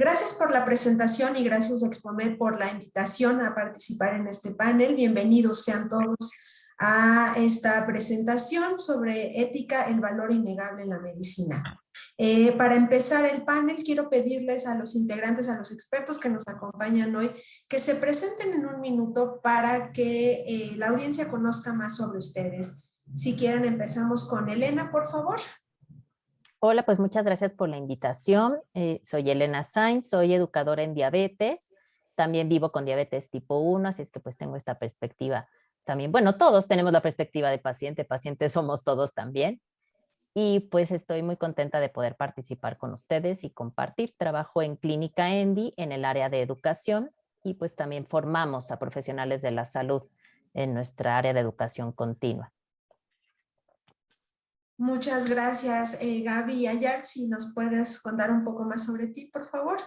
Gracias por la presentación y gracias Expomed por la invitación a participar en este panel. Bienvenidos sean todos a esta presentación sobre ética, el valor innegable en la medicina. Para empezar el panel, quiero pedirles a los integrantes, a los expertos que nos acompañan hoy, que se presenten en un minuto para que la audiencia conozca más sobre ustedes. Si quieren, empezamos con Elena, por favor. Hola, pues muchas gracias por la invitación. Soy Elena Sainz, soy educadora en diabetes. También vivo con diabetes tipo 1, así es que pues tengo esta perspectiva también. Bueno, todos tenemos la perspectiva de paciente, pacientes somos todos también. Y pues estoy muy contenta de poder participar con ustedes y compartir. Trabajo en Clínica ENDI en el área de educación y pues también formamos a profesionales de la salud en nuestra área de educación continua. Muchas gracias, Gaby Ayart. Si nos puedes contar un poco más sobre ti, por favor.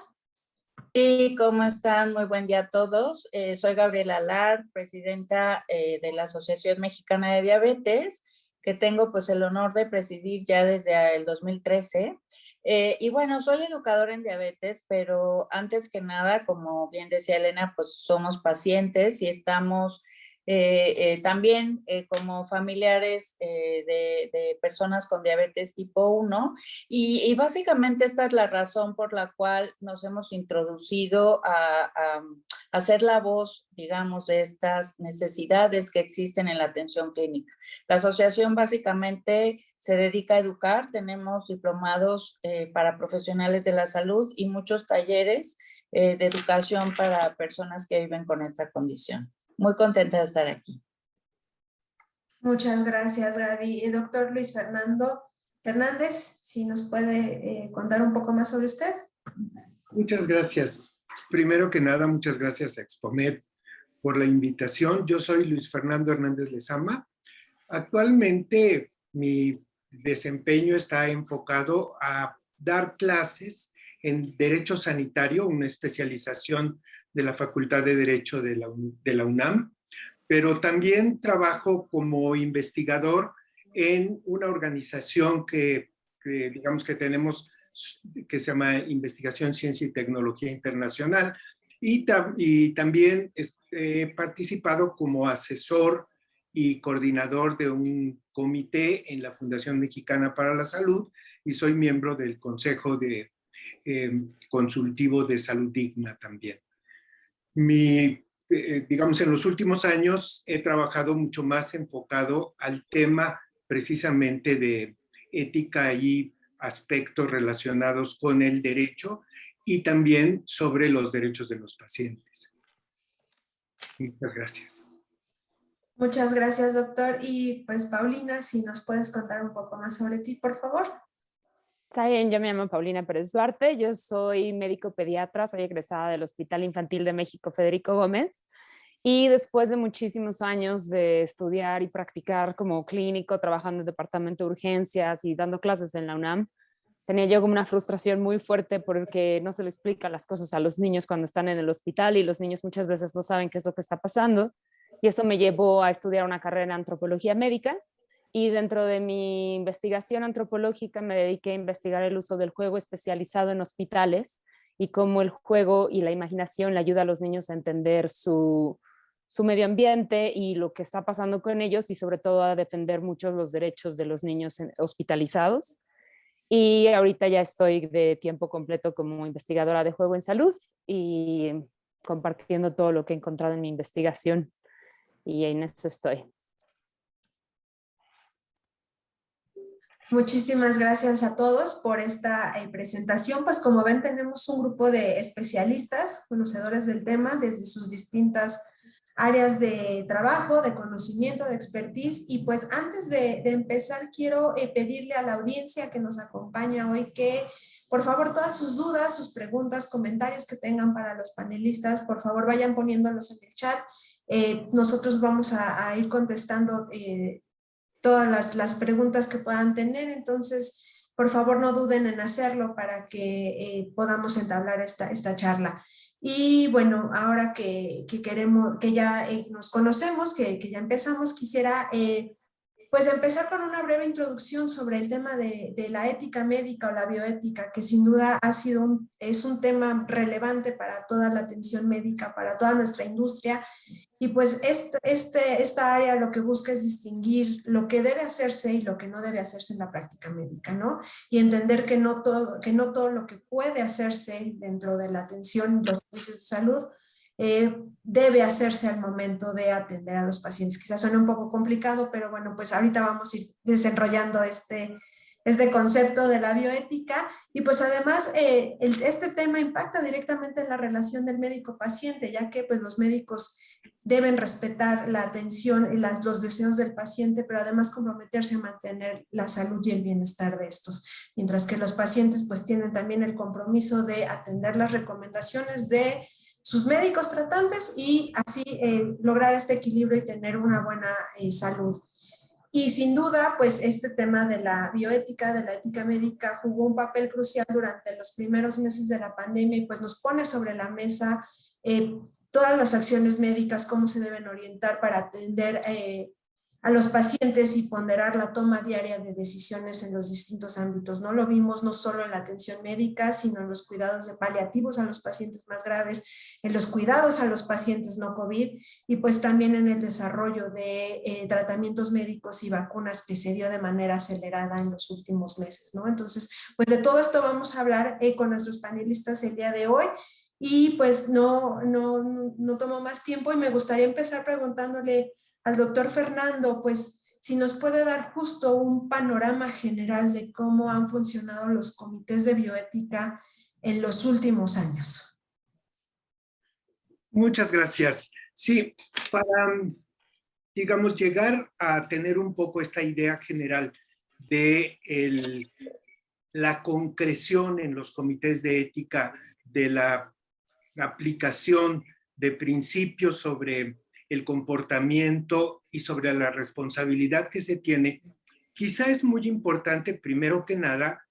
Sí, ¿cómo están? Muy buen día a todos. Soy Gabriela Alar, presidenta de la Asociación Mexicana de Diabetes, que tengo pues el honor de presidir ya desde el 2013. Y bueno, soy educadora en diabetes, pero antes que nada, como bien decía Elena, pues somos pacientes y estamos también como familiares de personas con diabetes tipo 1 y básicamente esta es la razón por la cual nos hemos introducido a hacer la voz, digamos, de estas necesidades que existen en la atención clínica. La asociación básicamente se dedica a educar, tenemos diplomados para profesionales de la salud y muchos talleres de educación para personas que viven con esta condición. Muy contenta de estar aquí. Muchas gracias, Gaby. Doctor Luis Fernando Hernández, si nos puede contar un poco más sobre usted. Muchas gracias. Primero que nada, muchas gracias a Expomed por la invitación. Yo soy Luis Fernando Hernández Lezama. Actualmente mi desempeño está enfocado a dar clases en Derecho Sanitario, una especialización de la Facultad de Derecho de la UNAM, pero también trabajo como investigador en una organización que digamos que tenemos, que se llama Investigación, Ciencia y Tecnología Internacional, y también he participado como asesor y coordinador de un comité en la Fundación Mexicana para la Salud y soy miembro del Consejo Consultivo de Salud Digna también. Digamos, en los últimos años he trabajado mucho más enfocado al tema precisamente de ética y aspectos relacionados con el derecho y también sobre los derechos de los pacientes. Muchas gracias. Muchas gracias, doctor. Y pues, Paulina, si nos puedes contar un poco más sobre ti, por favor. Está bien, yo me llamo Paulina Pérez Duarte, yo soy médico pediatra, soy egresada del Hospital Infantil de México Federico Gómez y después de muchísimos años de estudiar y practicar como clínico, trabajando en el departamento de urgencias y dando clases en la UNAM, tenía yo como una frustración muy fuerte porque no se le explica las cosas a los niños cuando están en el hospital y los niños muchas veces no saben qué es lo que está pasando y eso me llevó a estudiar una carrera en antropología médica. Y dentro de mi investigación antropológica me dediqué a investigar el uso del juego especializado en hospitales y cómo el juego y la imaginación le ayuda a los niños a entender su medio ambiente y lo que está pasando con ellos y sobre todo a defender mucho los derechos de los niños hospitalizados. Y ahorita ya estoy de tiempo completo como investigadora de juego en salud y compartiendo todo lo que he encontrado en mi investigación. Y en eso estoy. Muchísimas gracias a todos por esta presentación. Pues como ven, tenemos un grupo de especialistas, conocedores del tema, desde sus distintas áreas de trabajo, de conocimiento, de expertise. Y pues antes de empezar, quiero pedirle a la audiencia que nos acompaña hoy que, por favor, todas sus dudas, sus preguntas, comentarios que tengan para los panelistas, por favor, vayan poniéndolos en el chat. Nosotros vamos a ir contestando todas las preguntas que puedan tener, entonces por favor no duden en hacerlo para que podamos entablar esta charla. Y bueno, ahora que queremos, que ya nos conocemos, que ya empezamos, quisiera pues empezar con una breve introducción sobre el tema de la ética médica o la bioética, que sin duda es un tema relevante para toda la atención médica, para toda nuestra industria. Y pues esta área lo que busca es distinguir lo que debe hacerse y lo que no debe hacerse en la práctica médica, ¿no? Y entender que no todo lo que puede hacerse dentro de la atención y los servicios de salud debe hacerse al momento de atender a los pacientes. Quizás suene un poco complicado, pero bueno, pues ahorita vamos a ir desenrollando este concepto de la bioética. Y pues además este tema impacta directamente en la relación del médico-paciente, ya que pues los médicos deben respetar la atención y los deseos del paciente, pero además comprometerse a mantener la salud y el bienestar de estos, mientras que los pacientes pues tienen también el compromiso de atender las recomendaciones de sus médicos tratantes y así lograr este equilibrio y tener una buena salud. Y sin duda, pues este tema de la bioética, de la ética médica, jugó un papel crucial durante los primeros meses de la pandemia y pues nos pone sobre la mesa todas las acciones médicas, cómo se deben orientar para atender a los pacientes y ponderar la toma diaria de decisiones en los distintos ámbitos, ¿no? Lo vimos no solo en la atención médica, sino en los cuidados de paliativos a los pacientes más graves, en los cuidados a los pacientes no COVID y pues también en el desarrollo de tratamientos médicos y vacunas que se dio de manera acelerada en los últimos meses, ¿no? Entonces, pues de todo esto vamos a hablar con nuestros panelistas el día de hoy. Y pues no tomo más tiempo y me gustaría empezar preguntándole al doctor Fernando, pues si nos puede dar justo un panorama general de cómo han funcionado los comités de bioética en los últimos años. Muchas gracias. Sí, para, digamos, llegar a tener un poco esta idea general de la concreción en los comités de ética de la aplicación de principios sobre el comportamiento y sobre la responsabilidad que se tiene, quizá es muy importante, primero que nada,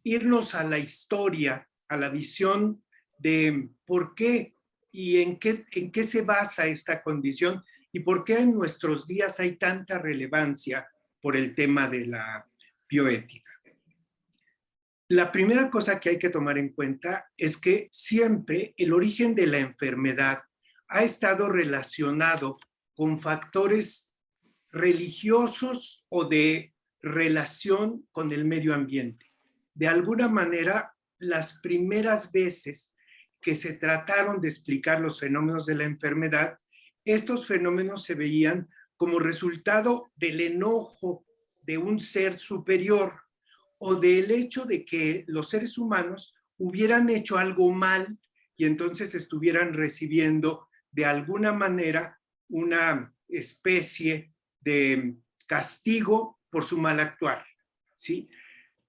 irnos a la historia, a la visión de por qué y en qué se basa esta condición y por qué en nuestros días hay tanta relevancia por el tema de la bioética. La primera cosa que hay que tomar en cuenta es que siempre el origen de la enfermedad ha estado relacionado con factores religiosos o de relación con el medio ambiente. De alguna manera, las primeras veces que se trataron de explicar los fenómenos de la enfermedad, estos fenómenos se veían como resultado del enojo de un ser superior o del hecho de que los seres humanos hubieran hecho algo mal y entonces estuvieran recibiendo de alguna manera una especie de castigo por su mal actuar, ¿sí?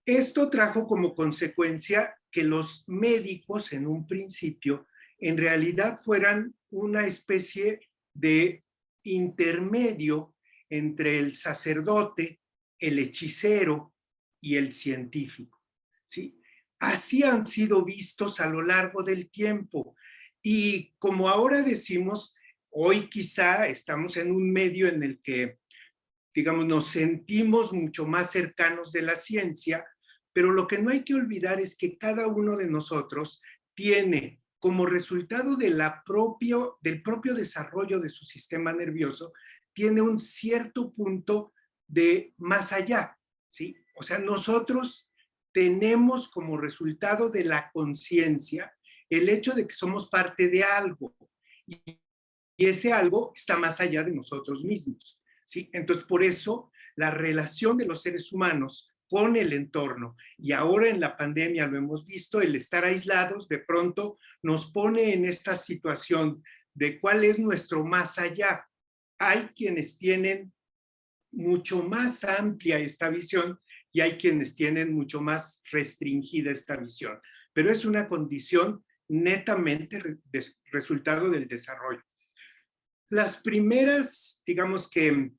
Esto trajo como consecuencia que los médicos en un principio en realidad fueran una especie de intermedio entre el sacerdote, el hechicero y el científico, ¿sí? Así han sido vistos a lo largo del tiempo. Y como ahora decimos, hoy quizá estamos en un medio en el que, digamos, nos sentimos mucho más cercanos de la ciencia, pero lo que no hay que olvidar es que cada uno de nosotros tiene, como resultado de del propio desarrollo de su sistema nervioso, tiene un cierto punto de más allá, ¿sí? O sea, nosotros tenemos como resultado de la conciencia el hecho de que somos parte de algo y ese algo está más allá de nosotros mismos, ¿sí? Entonces, por eso la relación de los seres humanos con el entorno, y ahora en la pandemia lo hemos visto, el estar aislados de pronto nos pone en esta situación de cuál es nuestro más allá. Hay quienes tienen mucho más amplia esta visión y hay quienes tienen mucho más restringida esta visión, pero es una condición netamente resultado del desarrollo. Las primeras, digamos que,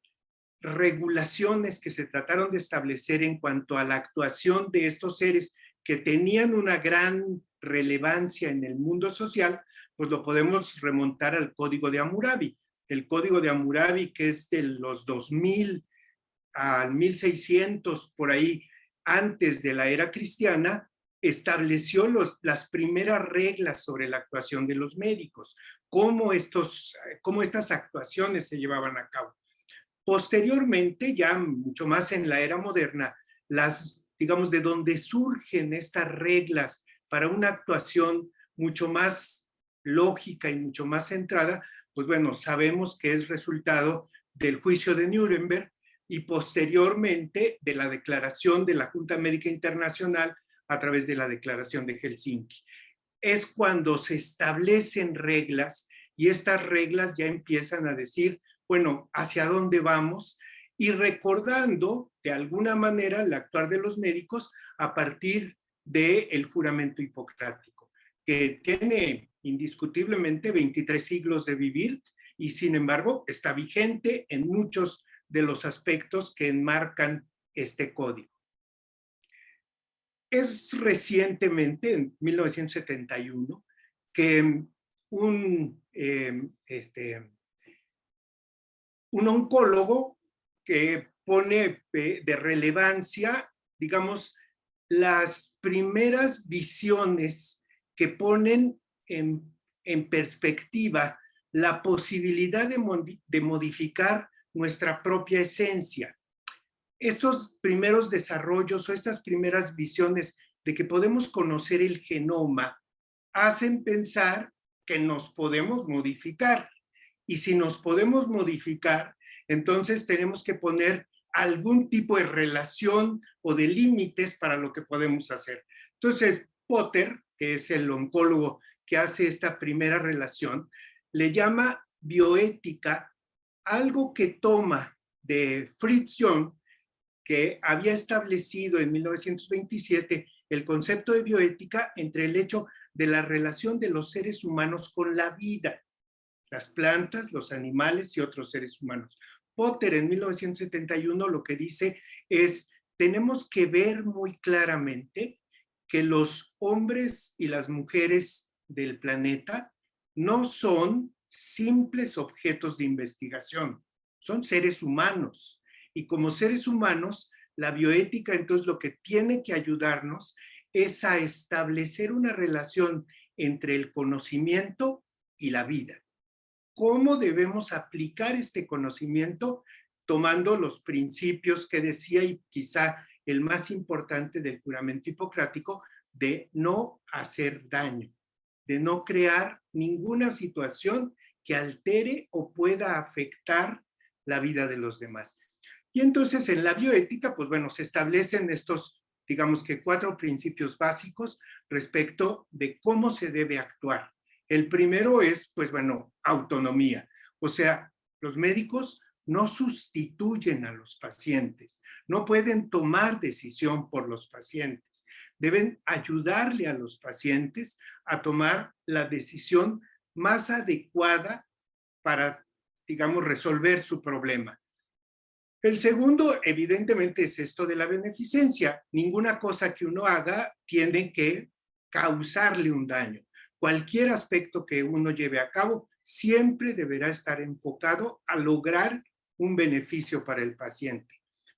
regulaciones que se trataron de establecer en cuanto a la actuación de estos seres que tenían una gran relevancia en el mundo social, pues lo podemos remontar al Código de Hammurabi. El Código de Hammurabi, que es de los 2000 al 1600, por ahí, antes de la era cristiana, estableció las primeras reglas sobre la actuación de los médicos, cómo estas actuaciones se llevaban a cabo. Posteriormente, ya mucho más en la era moderna, digamos, de donde surgen estas reglas para una actuación mucho más lógica y mucho más centrada, pues bueno, sabemos que es resultado del juicio de Nuremberg y posteriormente de la declaración de la Junta Médica Internacional a través de la Declaración de Helsinki. Es cuando se establecen reglas y estas reglas ya empiezan a decir, bueno, ¿hacia dónde vamos? Y recordando de alguna manera el actuar de los médicos a partir del juramento hipocrático, que tiene indiscutiblemente 23 siglos de vivir y sin embargo está vigente en muchos de los aspectos que enmarcan este código. Es recientemente, en 1971, que un oncólogo que pone de relevancia, digamos, las primeras visiones que ponen en perspectiva la posibilidad de modificar nuestra propia esencia. Estos primeros desarrollos o estas primeras visiones de que podemos conocer el genoma hacen pensar que nos podemos modificar. Y si nos podemos modificar, entonces tenemos que poner algún tipo de relación o de límites para lo que podemos hacer. Entonces, Potter, que es el oncólogo que hace esta primera relación, le llama bioética algo que toma de Fritz Jung, que había establecido en 1927 el concepto de bioética entre el hecho de la relación de los seres humanos con la vida, las plantas, los animales y otros seres humanos. Potter en 1971 lo que dice es, tenemos que ver muy claramente que los hombres y las mujeres del planeta no son simples objetos de investigación, son seres humanos. Y como seres humanos, la bioética entonces lo que tiene que ayudarnos es a establecer una relación entre el conocimiento y la vida. ¿Cómo debemos aplicar este conocimiento tomando los principios que decía y quizá el más importante del juramento hipocrático de no hacer daño, de no crear ninguna situación que altere o pueda afectar la vida de los demás? Y entonces en la bioética, pues bueno, se establecen estos, digamos que 4 principios básicos respecto de cómo se debe actuar. El primero es, pues bueno, autonomía. O sea, los médicos no sustituyen a los pacientes, no pueden tomar decisión por los pacientes. Deben ayudarle a los pacientes a tomar la decisión más adecuada para, digamos, resolver su problema. El segundo, evidentemente, es esto de la beneficencia. Ninguna cosa que uno haga tiene que causarle un daño. Cualquier aspecto que uno lleve a cabo siempre deberá estar enfocado a lograr un beneficio para el paciente.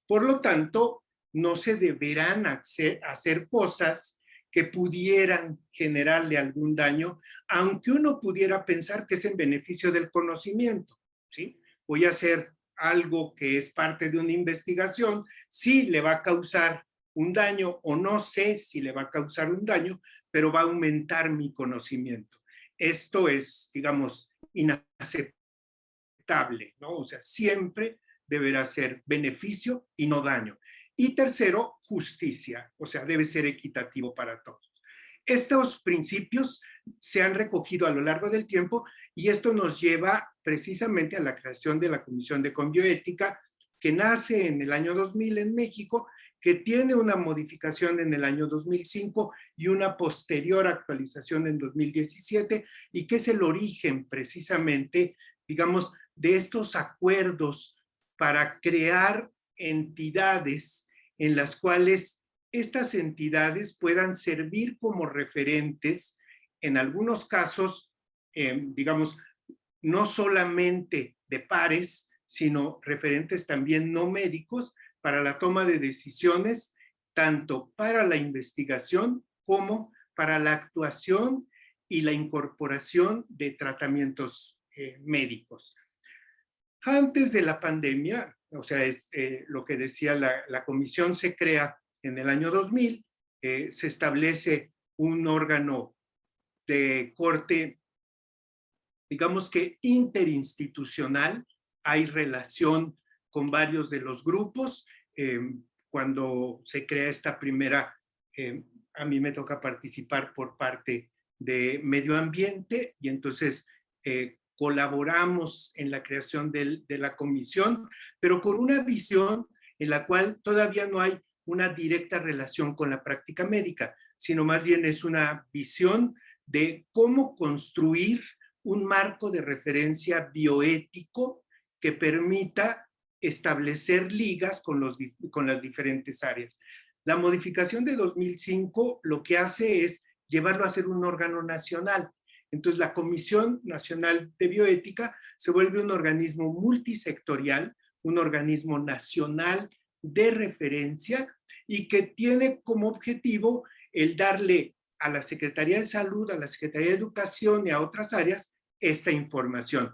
Por lo tanto, no se deberán hacer cosas que pudieran generarle algún daño, aunque uno pudiera pensar que es en beneficio del conocimiento, ¿sí? Voy a hacer algo que es parte de una investigación, sí le va a causar un daño o no sé si le va a causar un daño, pero va a aumentar mi conocimiento. Esto es, digamos, inaceptable, ¿no? O sea, siempre deberá ser beneficio y no daño. Y tercero, justicia, o sea, debe ser equitativo para todos. Estos principios se han recogido a lo largo del tiempo y esto nos lleva precisamente a la creación de la Comisión de Conbioética, que nace en el año 2000 en México, que tiene una modificación en el año 2005 y una posterior actualización en 2017, y que es el origen precisamente, digamos, de estos acuerdos para crear entidades en las cuales estas entidades puedan servir como referentes, en algunos casos, digamos, no solamente de pares, sino referentes también no médicos para la toma de decisiones, tanto para la investigación como para la actuación y la incorporación de tratamientos médicos. Antes de la pandemia, o sea, es lo que decía la comisión, se crea en el año 2000, se establece un órgano de corte, digamos que interinstitucional, hay relación con varios de los grupos. Cuando se crea esta primera, a mí me toca participar por parte de medio ambiente y entonces colaboramos en la creación de la comisión, pero con una visión en la cual todavía no hay una directa relación con la práctica médica, sino más bien es una visión de cómo construir un marco de referencia bioético que permita establecer ligas con las diferentes áreas. La modificación de 2005 lo que hace es llevarlo a ser un órgano nacional. Entonces, la Comisión Nacional de Bioética se vuelve un organismo multisectorial, un organismo nacional de referencia y que tiene como objetivo el darle a la Secretaría de Salud, a la Secretaría de Educación y a otras áreas esta información.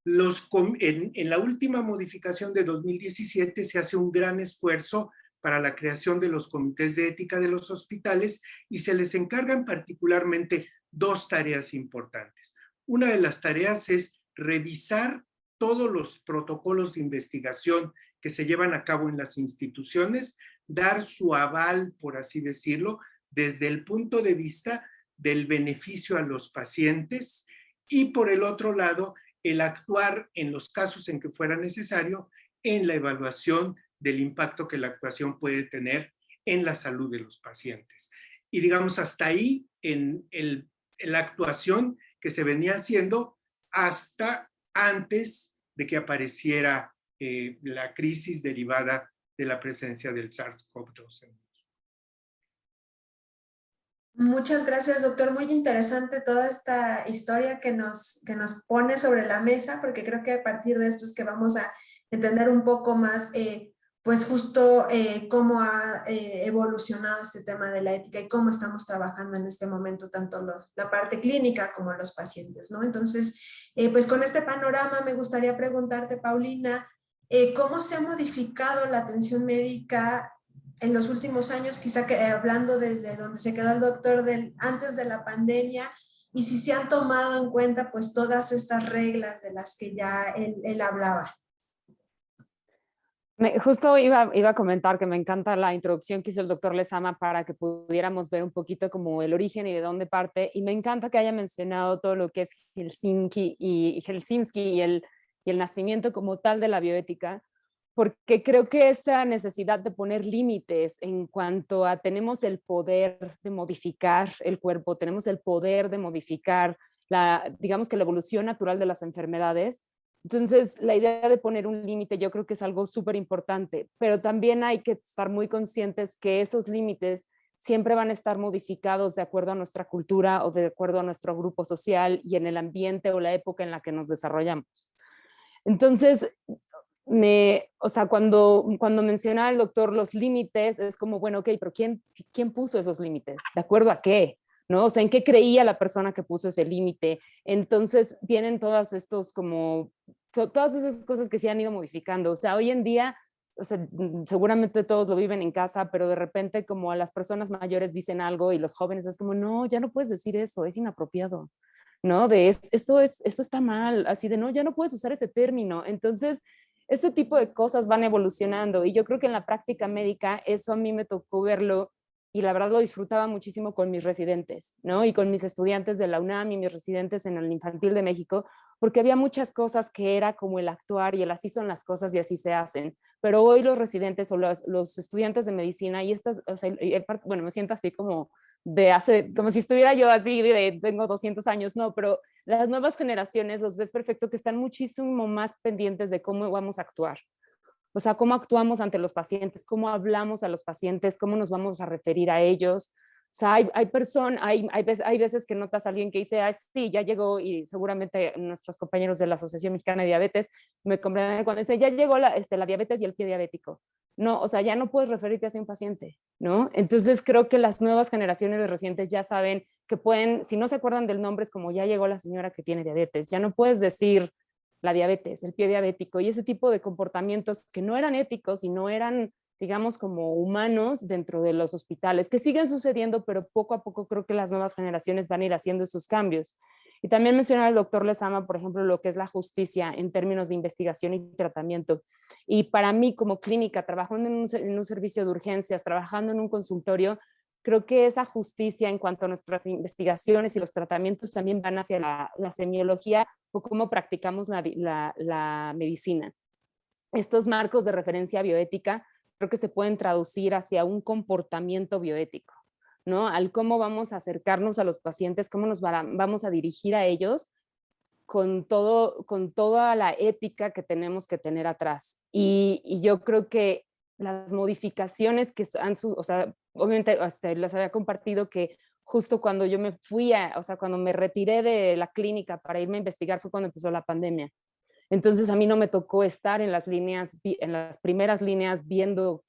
En la última modificación de 2017 se hace un gran esfuerzo para la creación de los comités de ética de los hospitales y se les encargan particularmente dos tareas importantes. Una de las tareas es revisar todos los protocolos de investigación que se llevan a cabo en las instituciones, dar su aval, por así decirlo, desde el punto de vista del beneficio a los pacientes y por el otro lado, el actuar en los casos en que fuera necesario en la evaluación del impacto que la actuación puede tener en la salud de los pacientes. Y digamos, hasta ahí en la actuación que se venía haciendo hasta antes de que apareciera la crisis derivada de la presencia del SARS-CoV-2. Muchas gracias, doctor. Muy interesante toda esta historia que nos pone sobre la mesa, porque creo que a partir de esto es que vamos a entender un poco más, pues justo cómo ha evolucionado este tema de la ética y cómo estamos trabajando en este momento, tanto la parte clínica como los pacientes, ¿no? Entonces, pues con este panorama me gustaría preguntarte, Paulina, ¿cómo se ha modificado la atención médica en los últimos años, quizá que, hablando desde donde se quedó el doctor antes de la pandemia, y si se han tomado en cuenta pues todas estas reglas de las que ya él hablaba? Justo iba a comentar que me encanta la introducción que hizo el doctor Lezama para que pudiéramos ver un poquito como el origen y de dónde parte, y me encanta que haya mencionado todo lo que es Helsinki y el nacimiento como tal de la bioética, porque creo que esa necesidad de poner límites en cuanto a tenemos el poder de modificar el cuerpo, tenemos el poder de modificar digamos que la evolución natural de las enfermedades. Entonces, la idea de poner un límite yo creo que es algo súper importante, pero también hay que estar muy conscientes que esos límites siempre van a estar modificados de acuerdo a nuestra cultura o de acuerdo a nuestro grupo social y en el ambiente o la época en la que nos desarrollamos. Entonces, o sea, cuando menciona el doctor los límites, es como, bueno, ok, pero ¿quién puso esos límites? ¿De acuerdo a qué? ¿No? O sea, ¿en qué creía la persona que puso ese límite? Entonces vienen todas esas cosas que se han ido modificando. O sea, hoy en día o sea, seguramente todos lo viven en casa, pero de repente como a las personas mayores dicen algo y los jóvenes es como, no, ya no puedes decir eso, es inapropiado, ¿no? Eso está mal, así de, no, ya no puedes usar ese término. Entonces, ese tipo de cosas van evolucionando y yo creo que en la práctica médica eso a mí me tocó verlo y la verdad lo disfrutaba muchísimo con mis residentes, ¿no? Y con mis estudiantes de la UNAM y mis residentes en el Infantil de México, porque había muchas cosas que era como el actuar y el así son las cosas y así se hacen. Pero hoy los residentes o los estudiantes de medicina y estas, o sea, bueno, me siento así como como si estuviera yo así, tengo 200 años, no, pero las nuevas generaciones los ves perfecto que están muchísimo más pendientes de cómo vamos a actuar. O sea, cómo actuamos ante los pacientes, cómo hablamos a los pacientes, cómo nos vamos a referir a ellos. O sea, hay veces que notas a alguien que dice, ah, sí, ya llegó, y seguramente nuestros compañeros de la Asociación Mexicana de Diabetes me comprenden cuando dice, ya llegó la diabetes y el pie diabético. No, o sea, ya no puedes referirte así a un paciente, ¿no? Entonces creo que las nuevas generaciones de residentes ya saben que pueden, si no se acuerdan del nombre, es como ya llegó la señora que tiene diabetes. Ya no puedes decir la diabetes, el pie diabético y ese tipo de comportamientos que no eran éticos y no eran, digamos, como humanos dentro de los hospitales, que siguen sucediendo, pero poco a poco creo que las nuevas generaciones van a ir haciendo esos cambios. Y también mencionaba el doctor Lezama, por ejemplo, lo que es la justicia en términos de investigación y tratamiento. Y para mí, como clínica, trabajando en un servicio de urgencias, trabajando en un consultorio, creo que esa justicia en cuanto a nuestras investigaciones y los tratamientos también van hacia la semiología o cómo practicamos la medicina. Estos marcos de referencia bioética creo que se pueden traducir hacia un comportamiento bioético, ¿no? Al cómo vamos a acercarnos a los pacientes, cómo nos vamos a dirigir a ellos con toda la ética que tenemos que tener atrás. Y yo creo que las modificaciones que o sea, obviamente les había compartido que justo cuando yo me fui o sea, cuando me retiré de la clínica para irme a investigar fue cuando empezó la pandemia. Entonces a mí no me tocó estar en las primeras líneas viendo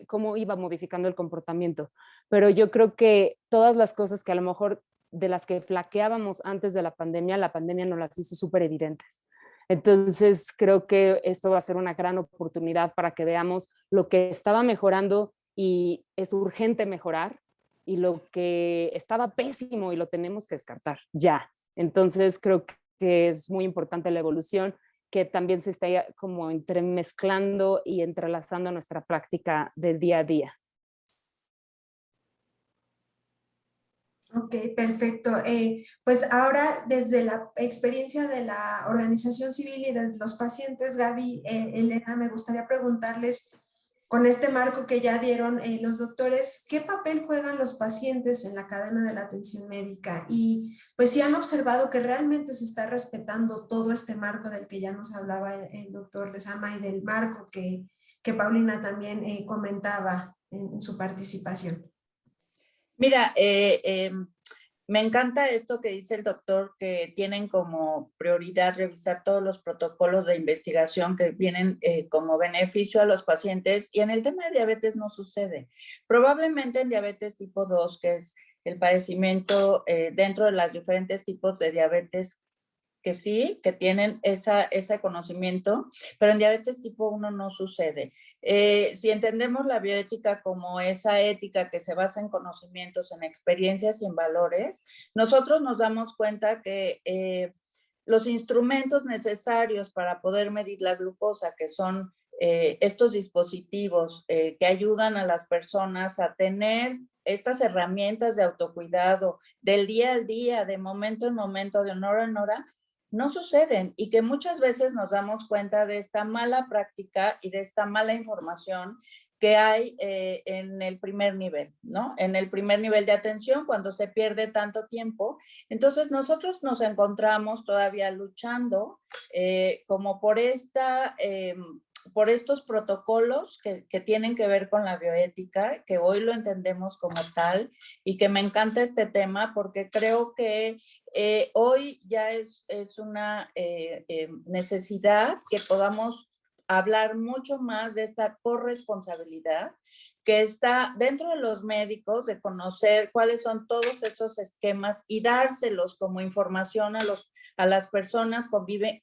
cómo iba modificando el comportamiento. Pero yo creo que todas las cosas que a lo mejor de las que flaqueábamos antes de la pandemia nos las hizo súper evidentes. Entonces creo que esto va a ser una gran oportunidad para que veamos lo que estaba mejorando y es urgente mejorar y lo que estaba pésimo y lo tenemos que descartar ya. Entonces creo que es muy importante la evolución que también se está como entremezclando y entrelazando nuestra práctica del día a día. Ok, perfecto. Pues ahora desde la experiencia de la organización civil y desde los pacientes, Gaby, Elena, me gustaría preguntarles, con este marco que ya dieron los doctores, ¿qué papel juegan los pacientes en la cadena de la atención médica? Y pues si han observado que realmente se está respetando todo este marco del que ya nos hablaba el doctor Lezama y del marco que Paulina también comentaba en su participación. Mira, me encanta esto que dice el doctor, que tienen como prioridad revisar todos los protocolos de investigación que vienen como beneficio a los pacientes. Y en el tema de diabetes no sucede. Probablemente en diabetes tipo 2, que es el padecimiento dentro de los diferentes tipos de diabetes, que sí, que tienen ese conocimiento, pero en diabetes tipo 1 no sucede. Si entendemos la bioética como esa ética que se basa en conocimientos, en experiencias y en valores, nosotros nos damos cuenta que los instrumentos necesarios para poder medir la glucosa, que son estos dispositivos que ayudan a las personas a tener estas herramientas de autocuidado del día al día, de momento en momento, de hora en hora, no suceden y que muchas veces nos damos cuenta de esta mala práctica y de esta mala información que hay en el primer nivel, ¿no? En el primer nivel de atención, cuando se pierde tanto tiempo. Entonces, nosotros nos encontramos todavía luchando como por estos protocolos que tienen que ver con la bioética, que hoy lo entendemos como tal, y que me encanta este tema porque creo que hoy ya es una necesidad que podamos hablar mucho más de esta corresponsabilidad que está dentro de los médicos, de conocer cuáles son todos estos esquemas y dárselos como información a las personas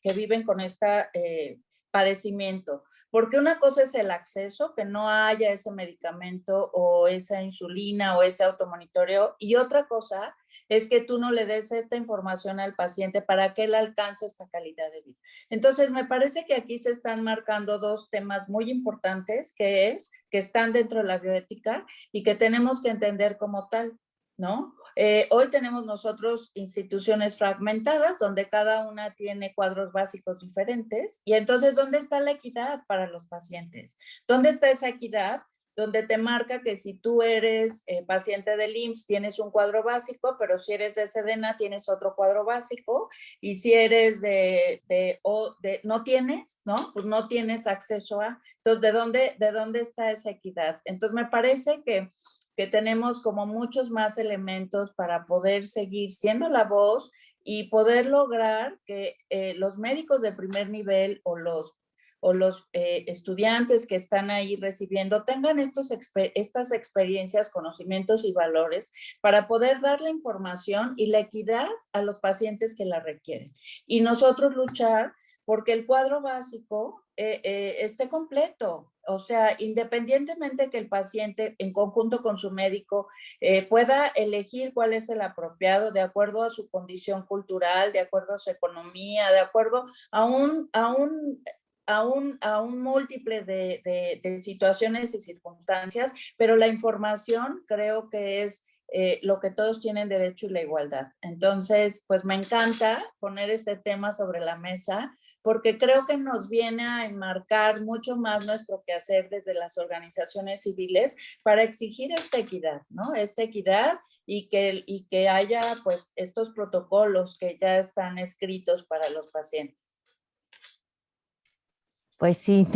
que viven con este padecimiento. Porque una cosa es el acceso, que no haya ese medicamento o esa insulina o ese automonitoreo, y otra cosa es que tú no le des esta información al paciente para que él alcance esta calidad de vida. Entonces, me parece que aquí se están marcando dos temas muy importantes, que están dentro de la bioética y que tenemos que entender como tal, ¿no? Hoy tenemos nosotros instituciones fragmentadas donde cada una tiene cuadros básicos diferentes, y entonces, ¿dónde está la equidad para los pacientes? ¿Dónde está esa equidad? Donde te marca que si tú eres paciente del IMSS tienes un cuadro básico, pero si eres de Sedena tienes otro cuadro básico, y si eres no tienes, ¿no? Pues no tienes acceso a. Entonces, ¿de dónde está esa equidad? Entonces, me parece que tenemos como muchos más elementos para poder seguir siendo la voz y poder lograr que los médicos de primer nivel o los estudiantes que están ahí recibiendo tengan estas experiencias, conocimientos y valores para poder dar la información y la equidad a los pacientes que la requieren. Y nosotros luchar porque el cuadro básico esté completo. O sea, independientemente que el paciente en conjunto con su médico pueda elegir cuál es el apropiado de acuerdo a su condición cultural, de acuerdo a su economía, de acuerdo a un múltiple de situaciones y circunstancias, pero la información creo que es lo que todos tienen derecho y la igualdad. Entonces, pues me encanta poner este tema sobre la mesa, porque creo que nos viene a enmarcar mucho más nuestro quehacer desde las organizaciones civiles para exigir esta equidad, ¿no? Esta equidad y que haya pues estos protocolos que ya están escritos para los pacientes. Pues sí.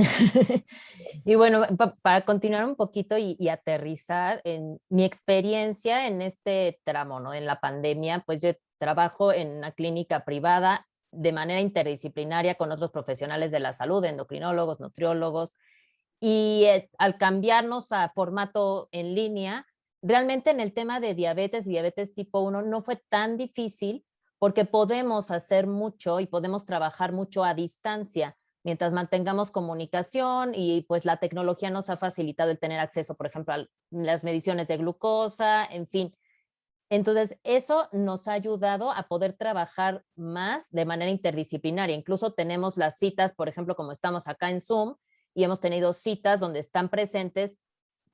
Y bueno, para continuar un poquito y aterrizar en mi experiencia en este tramo, ¿no? En la pandemia, pues yo trabajo en una clínica privada de manera interdisciplinaria con otros profesionales de la salud, endocrinólogos, nutriólogos, y al cambiarnos a formato en línea, realmente en el tema de diabetes y diabetes tipo 1 no fue tan difícil porque podemos hacer mucho y podemos trabajar mucho a distancia mientras mantengamos comunicación, y pues la tecnología nos ha facilitado el tener acceso, por ejemplo, a las mediciones de glucosa, en fin. Entonces, eso nos ha ayudado a poder trabajar más de manera interdisciplinaria. Incluso tenemos las citas, por ejemplo, como estamos acá en Zoom, y hemos tenido citas donde están presentes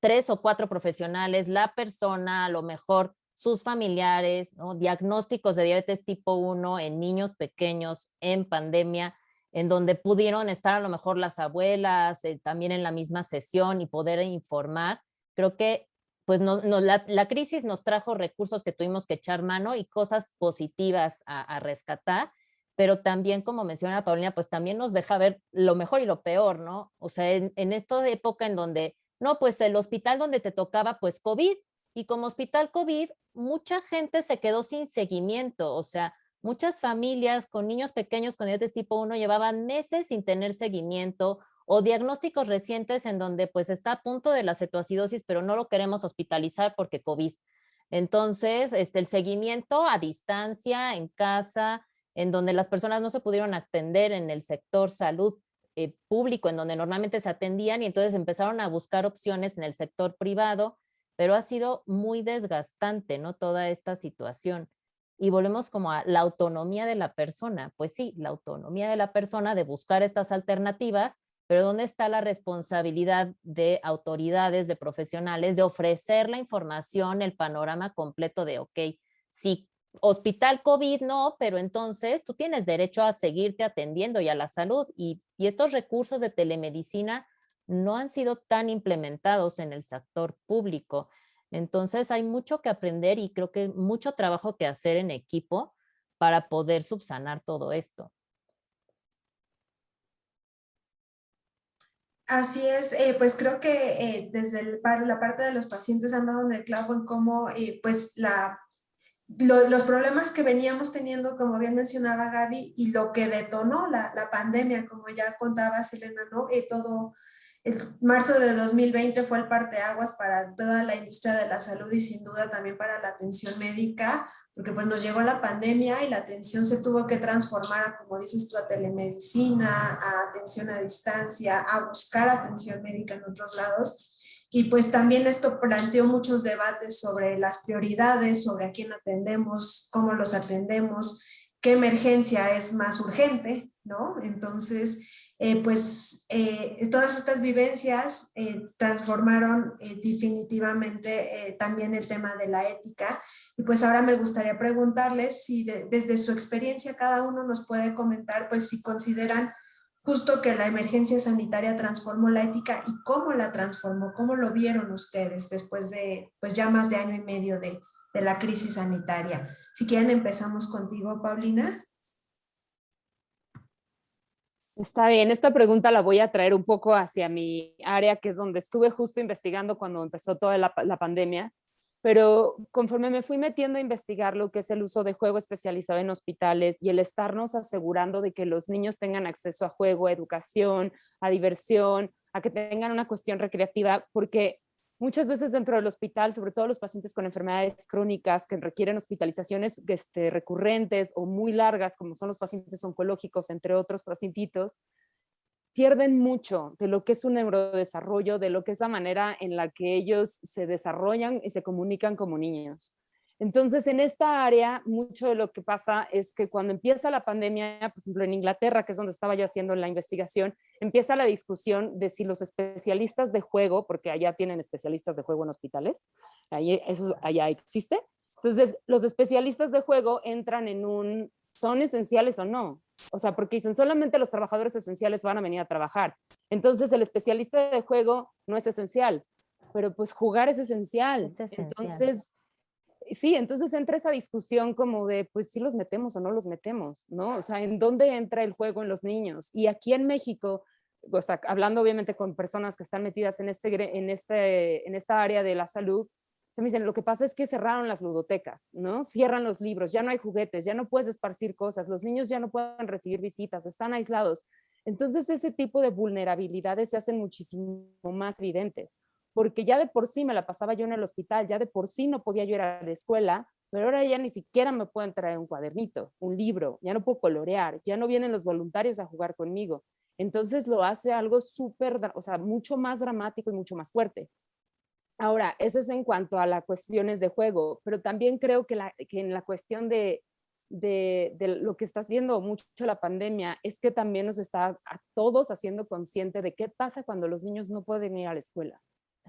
3 o 4 profesionales, la persona, a lo mejor sus familiares, ¿no? Diagnósticos de diabetes tipo 1 en niños pequeños en pandemia, en donde pudieron estar a lo mejor las abuelas también en la misma sesión y poder informar. Creo que pues la crisis nos trajo recursos que tuvimos que echar mano y cosas positivas a rescatar, pero también, como menciona Paulina, pues también nos deja ver lo mejor y lo peor, ¿no? O sea, en esta época en donde, no, pues el hospital donde te tocaba, pues COVID, y como hospital COVID, mucha gente se quedó sin seguimiento, o sea, muchas familias con niños pequeños con diabetes tipo 1 llevaban meses sin tener seguimiento, o diagnósticos recientes en donde pues está a punto de la cetoacidosis, pero no lo queremos hospitalizar porque COVID. Entonces, el seguimiento a distancia, en casa, en donde las personas no se pudieron atender en el sector salud público, en donde normalmente se atendían, y entonces empezaron a buscar opciones en el sector privado, pero ha sido muy desgastante, ¿no? Toda esta situación. Y volvemos como a la autonomía de la persona. Pues sí, la autonomía de la persona de buscar estas alternativas, pero ¿dónde está la responsabilidad de autoridades, de profesionales, de ofrecer la información, el panorama completo de, ok, si hospital COVID no, pero entonces tú tienes derecho a seguirte atendiendo y a la salud, y estos recursos de telemedicina no han sido tan implementados en el sector público. Entonces hay mucho que aprender y creo que mucho trabajo que hacer en equipo para poder subsanar todo esto. Así es, pues creo que desde la parte de los pacientes han dado en el clavo en cómo pues los problemas que veníamos teniendo, como bien mencionaba Gaby, y lo que detonó la pandemia, como ya contaba Selena, ¿no? Todo el marzo de 2020 fue el parteaguas para toda la industria de la salud y sin duda también para la atención médica, porque pues nos llegó la pandemia y la atención se tuvo que transformar a, como dices tú, a telemedicina, a atención a distancia, a buscar atención médica en otros lados. Y pues también esto planteó muchos debates sobre las prioridades, sobre a quién atendemos, cómo los atendemos, qué emergencia es más urgente, ¿no? Entonces, todas estas vivencias transformaron definitivamente también el tema de la ética. Y pues ahora me gustaría preguntarles si desde su experiencia cada uno nos puede comentar pues si consideran justo que la emergencia sanitaria transformó la ética y cómo la transformó, cómo lo vieron ustedes después de pues ya más de año y medio de la crisis sanitaria. Si quieren empezamos contigo, Paulina. Está bien, esta pregunta la voy a traer un poco hacia mi área, que es donde estuve justo investigando cuando empezó toda la pandemia, pero conforme me fui metiendo a investigar lo que es el uso de juego especializado en hospitales y el estarnos asegurando de que los niños tengan acceso a juego, a educación, a diversión, a que tengan una cuestión recreativa, porque muchas veces dentro del hospital, sobre todo los pacientes con enfermedades crónicas que requieren hospitalizaciones recurrentes o muy largas, como son los pacientes oncológicos, entre otros pacientitos, pierden mucho de lo que es un neurodesarrollo, de lo que es la manera en la que ellos se desarrollan y se comunican como niños. Entonces, en esta área, mucho de lo que pasa es que cuando empieza la pandemia, por ejemplo, en Inglaterra, que es donde estaba yo haciendo la investigación, empieza la discusión de si los especialistas de juego, porque allá tienen especialistas de juego en hospitales, eso allá existe. Entonces, los especialistas de juego entran en un, ¿son esenciales o no? O sea, porque dicen, solamente los trabajadores esenciales van a venir a trabajar. Entonces, el especialista de juego no es esencial, pero pues jugar es esencial. Es esencial. Entonces, sí, entonces entra esa discusión como de, pues sí los metemos o no los metemos, ¿no? O sea, ¿en dónde entra el juego en los niños? Y aquí en México, o sea, hablando obviamente con personas que están metidas en esta área de la salud, se me dicen, lo que pasa es que cerraron las ludotecas, ¿no? Cierran los libros, ya no hay juguetes, ya no puedes esparcir cosas, los niños ya no pueden recibir visitas, están aislados. Entonces ese tipo de vulnerabilidades se hacen muchísimo más evidentes, porque ya de por sí me la pasaba yo en el hospital, ya de por sí no podía yo ir a la escuela, pero ahora ya ni siquiera me pueden traer un cuadernito, un libro, ya no puedo colorear, ya no vienen los voluntarios a jugar conmigo. Entonces lo hace algo súper, o sea, mucho más dramático y mucho más fuerte. Ahora, eso es en cuanto a las cuestiones de juego, pero también creo que en la cuestión de lo que está haciendo mucho la pandemia es que también nos está a todos haciendo consciente de qué pasa cuando los niños no pueden ir a la escuela,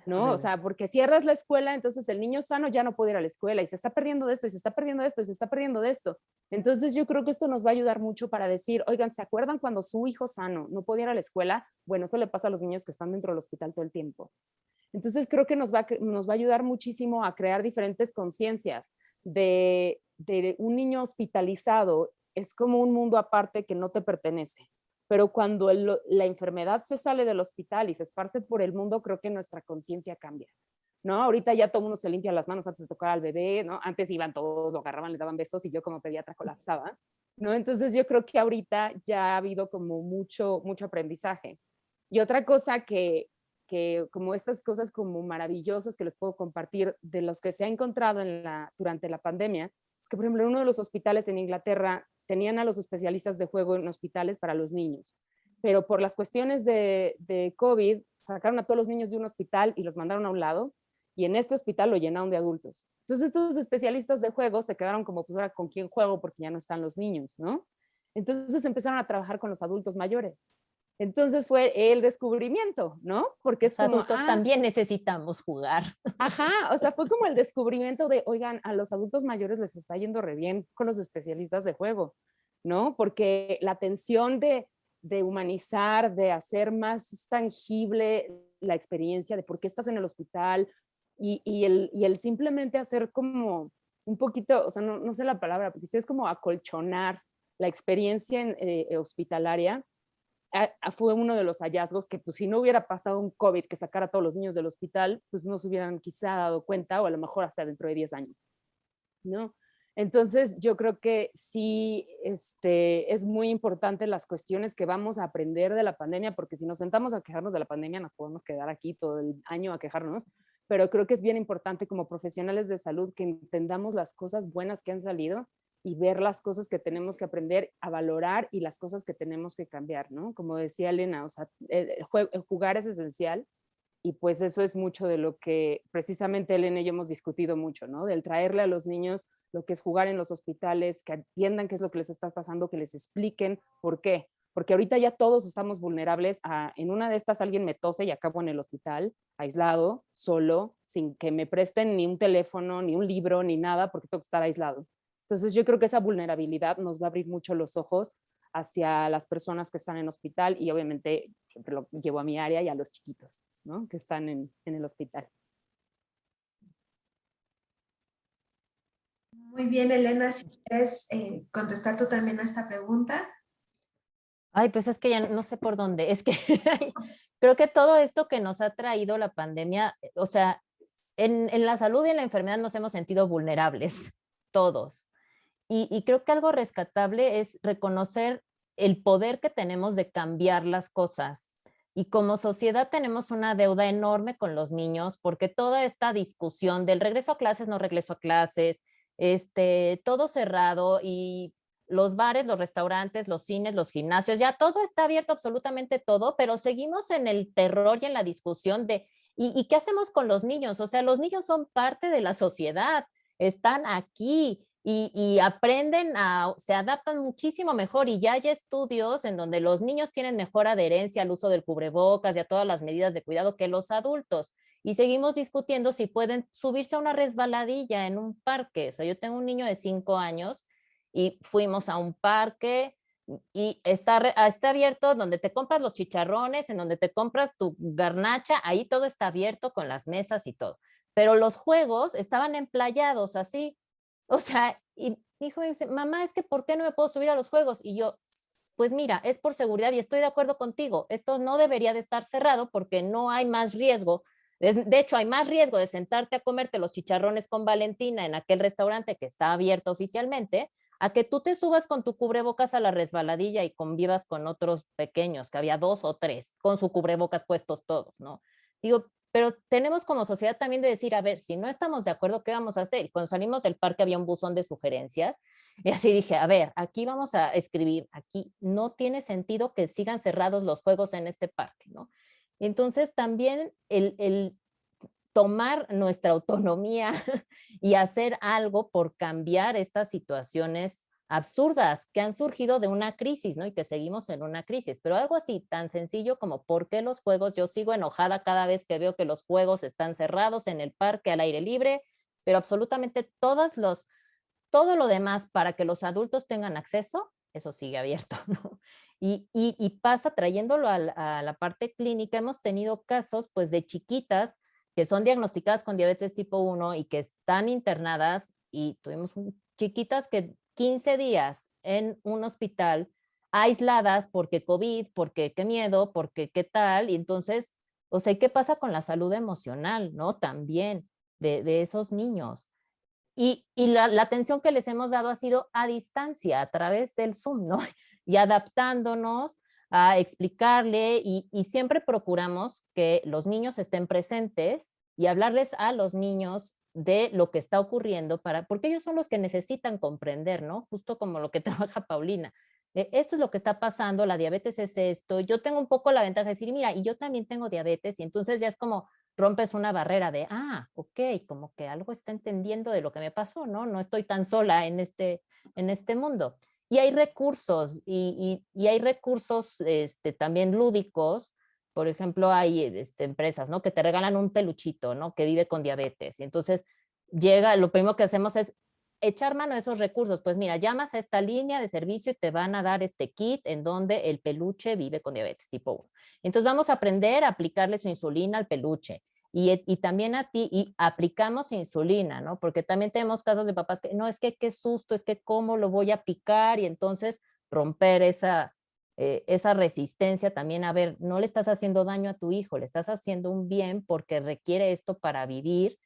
¿no? O sea, porque cierras la escuela, entonces el niño sano ya no puede ir a la escuela y se está perdiendo de esto y se está perdiendo de esto y se está perdiendo de esto. Entonces yo creo que esto nos va a ayudar mucho para decir, oigan, ¿se acuerdan cuando su hijo sano no podía ir a la escuela? Bueno, eso le pasa a los niños que están dentro del hospital todo el tiempo. Entonces creo que nos va a ayudar muchísimo a crear diferentes conciencias de un niño hospitalizado. Es como un mundo aparte que no te pertenece. Pero cuando la enfermedad se sale del hospital y se esparce por el mundo, creo que nuestra conciencia cambia, ¿no? Ahorita ya todo el mundo se limpia las manos antes de tocar al bebé, ¿no? Antes iban todos, lo agarraban, le daban besos y yo como pediatra colapsaba, ¿no? Entonces yo creo que ahorita ya ha habido como mucho aprendizaje. Y otra cosa que como estas cosas como maravillosas que les puedo compartir de los que se ha encontrado durante la pandemia, es que por ejemplo en uno de los hospitales en Inglaterra tenían a los especialistas de juego en hospitales para los niños, pero por las cuestiones de COVID sacaron a todos los niños de un hospital y los mandaron a un lado, y en este hospital lo llenaron de adultos. Entonces estos especialistas de juego se quedaron como, pues ahora con quién juego porque ya no están los niños, ¿no? Entonces empezaron a trabajar con los adultos mayores. Entonces fue el descubrimiento, ¿no? Porque es Los como, adultos también necesitamos jugar. Ajá, o sea, fue como el descubrimiento de, oigan, a los adultos mayores les está yendo re bien con los especialistas de juego, ¿no? Porque la atención de humanizar, de hacer más tangible la experiencia de por qué estás en el hospital y el simplemente hacer como un poquito, o sea, no sé la palabra, porque sí es como acolchonar la experiencia hospitalaria, fue uno de los hallazgos que pues si no hubiera pasado un COVID que sacara a todos los niños del hospital, pues no se hubieran quizá dado cuenta o a lo mejor hasta dentro de 10 años, ¿no? Entonces yo creo que sí es muy importante las cuestiones que vamos a aprender de la pandemia, porque si nos sentamos a quejarnos de la pandemia nos podemos quedar aquí todo el año a quejarnos, pero creo que es bien importante como profesionales de salud que entendamos las cosas buenas que han salido y ver las cosas que tenemos que aprender a valorar y las cosas que tenemos que cambiar, ¿no? Como decía Elena, o sea, el jugar es esencial y pues eso es mucho de lo que precisamente Elena y yo hemos discutido mucho, ¿no? Del traerle a los niños lo que es jugar en los hospitales, que entiendan qué es lo que les está pasando, que les expliquen por qué. Porque ahorita ya todos estamos vulnerables a, en una de estas alguien me tose y acabo en el hospital, aislado, solo, sin que me presten ni un teléfono, ni un libro, ni nada, porque tengo que estar aislado. Entonces yo creo que esa vulnerabilidad nos va a abrir mucho los ojos hacia las personas que están en hospital y obviamente siempre lo llevo a mi área y a los chiquitos, ¿no? Que están en el hospital. Muy bien, Elena, si quieres contestar tú también a esta pregunta. Ay, pues es que ya no sé por dónde. Es que creo que todo esto que nos ha traído la pandemia, o sea, en la salud y en la enfermedad nos hemos sentido vulnerables, todos. Y creo que algo rescatable es reconocer el poder que tenemos de cambiar las cosas. Y como sociedad tenemos una deuda enorme con los niños porque toda esta discusión del regreso a clases, no regreso a clases, todo cerrado y los bares, los restaurantes, los cines, los gimnasios, ya todo está abierto, absolutamente todo, pero seguimos en el terror y en la discusión de, ¿y qué hacemos con los niños? O sea, los niños son parte de la sociedad, están aquí y aprenden se adaptan muchísimo mejor y ya hay estudios en donde los niños tienen mejor adherencia al uso del cubrebocas y a todas las medidas de cuidado que los adultos. Y seguimos discutiendo si pueden subirse a una resbaladilla en un parque. O sea, yo tengo un niño de 5 años y fuimos a un parque y está abierto donde te compras los chicharrones, en donde te compras tu garnacha, ahí todo está abierto con las mesas y todo. Pero los juegos estaban emplayados así. O sea, y mi hijo me dice, mamá, es que ¿por qué no me puedo subir a los juegos? Y yo, pues mira, es por seguridad y estoy de acuerdo contigo. Esto no debería de estar cerrado porque no hay más riesgo. De hecho, hay más riesgo de sentarte a comerte los chicharrones con Valentina en aquel restaurante que está abierto oficialmente, a que tú te subas con tu cubrebocas a la resbaladilla y convivas con otros pequeños, que había 2 o 3, con su cubrebocas puestos todos, ¿no? Digo, pero tenemos como sociedad también de decir, a ver, si no estamos de acuerdo, ¿qué vamos a hacer? Y cuando salimos del parque había un buzón de sugerencias y así dije, a ver, aquí vamos a escribir, aquí no tiene sentido que sigan cerrados los juegos en este parque, ¿no? Entonces también el tomar nuestra autonomía y hacer algo por cambiar estas situaciones absurdas que han surgido de una crisis, ¿no? Y que seguimos en una crisis, pero algo así tan sencillo como ¿por qué los juegos? Yo sigo enojada cada vez que veo que los juegos están cerrados en el parque al aire libre, pero absolutamente todo lo demás para que los adultos tengan acceso, eso sigue abierto, ¿no? Y pasa trayéndolo a la parte clínica, hemos tenido casos pues de chiquitas que son diagnosticadas con diabetes tipo 1 y que están internadas y tuvimos chiquitas que 15 días en un hospital aisladas porque COVID, porque qué miedo, porque qué tal, y entonces, o sea, ¿qué pasa con la salud emocional, no? También de esos niños. Y la atención que les hemos dado ha sido a distancia, a través del Zoom, ¿no? Y adaptándonos a explicarle y siempre procuramos que los niños estén presentes y hablarles a los niños de lo que está ocurriendo porque ellos son los que necesitan comprender, ¿no? Justo como lo que trabaja Paulina. Esto es lo que está pasando, la diabetes es esto. Yo tengo un poco la ventaja de decir, mira, y yo también tengo diabetes y entonces ya es como rompes una barrera de, ok, como que algo está entendiendo de lo que me pasó, ¿no? No estoy tan sola en este mundo. Y hay recursos, y hay recursos también lúdicos. Por ejemplo, hay empresas, ¿no? Que te regalan un peluchito, ¿no? Que vive con diabetes. Y entonces lo primero que hacemos es echar mano a esos recursos. Pues mira, llamas a esta línea de servicio y te van a dar este kit en donde el peluche vive con diabetes tipo 1. Entonces vamos a aprender a aplicarle su insulina al peluche. Y también a ti, y aplicamos insulina, ¿no? Porque también tenemos casos de papás que, no, es que qué susto, es que cómo lo voy a picar, y entonces romper esa resistencia también, a ver, no le estás haciendo daño a tu hijo, le estás haciendo un bien porque requiere esto para vivir,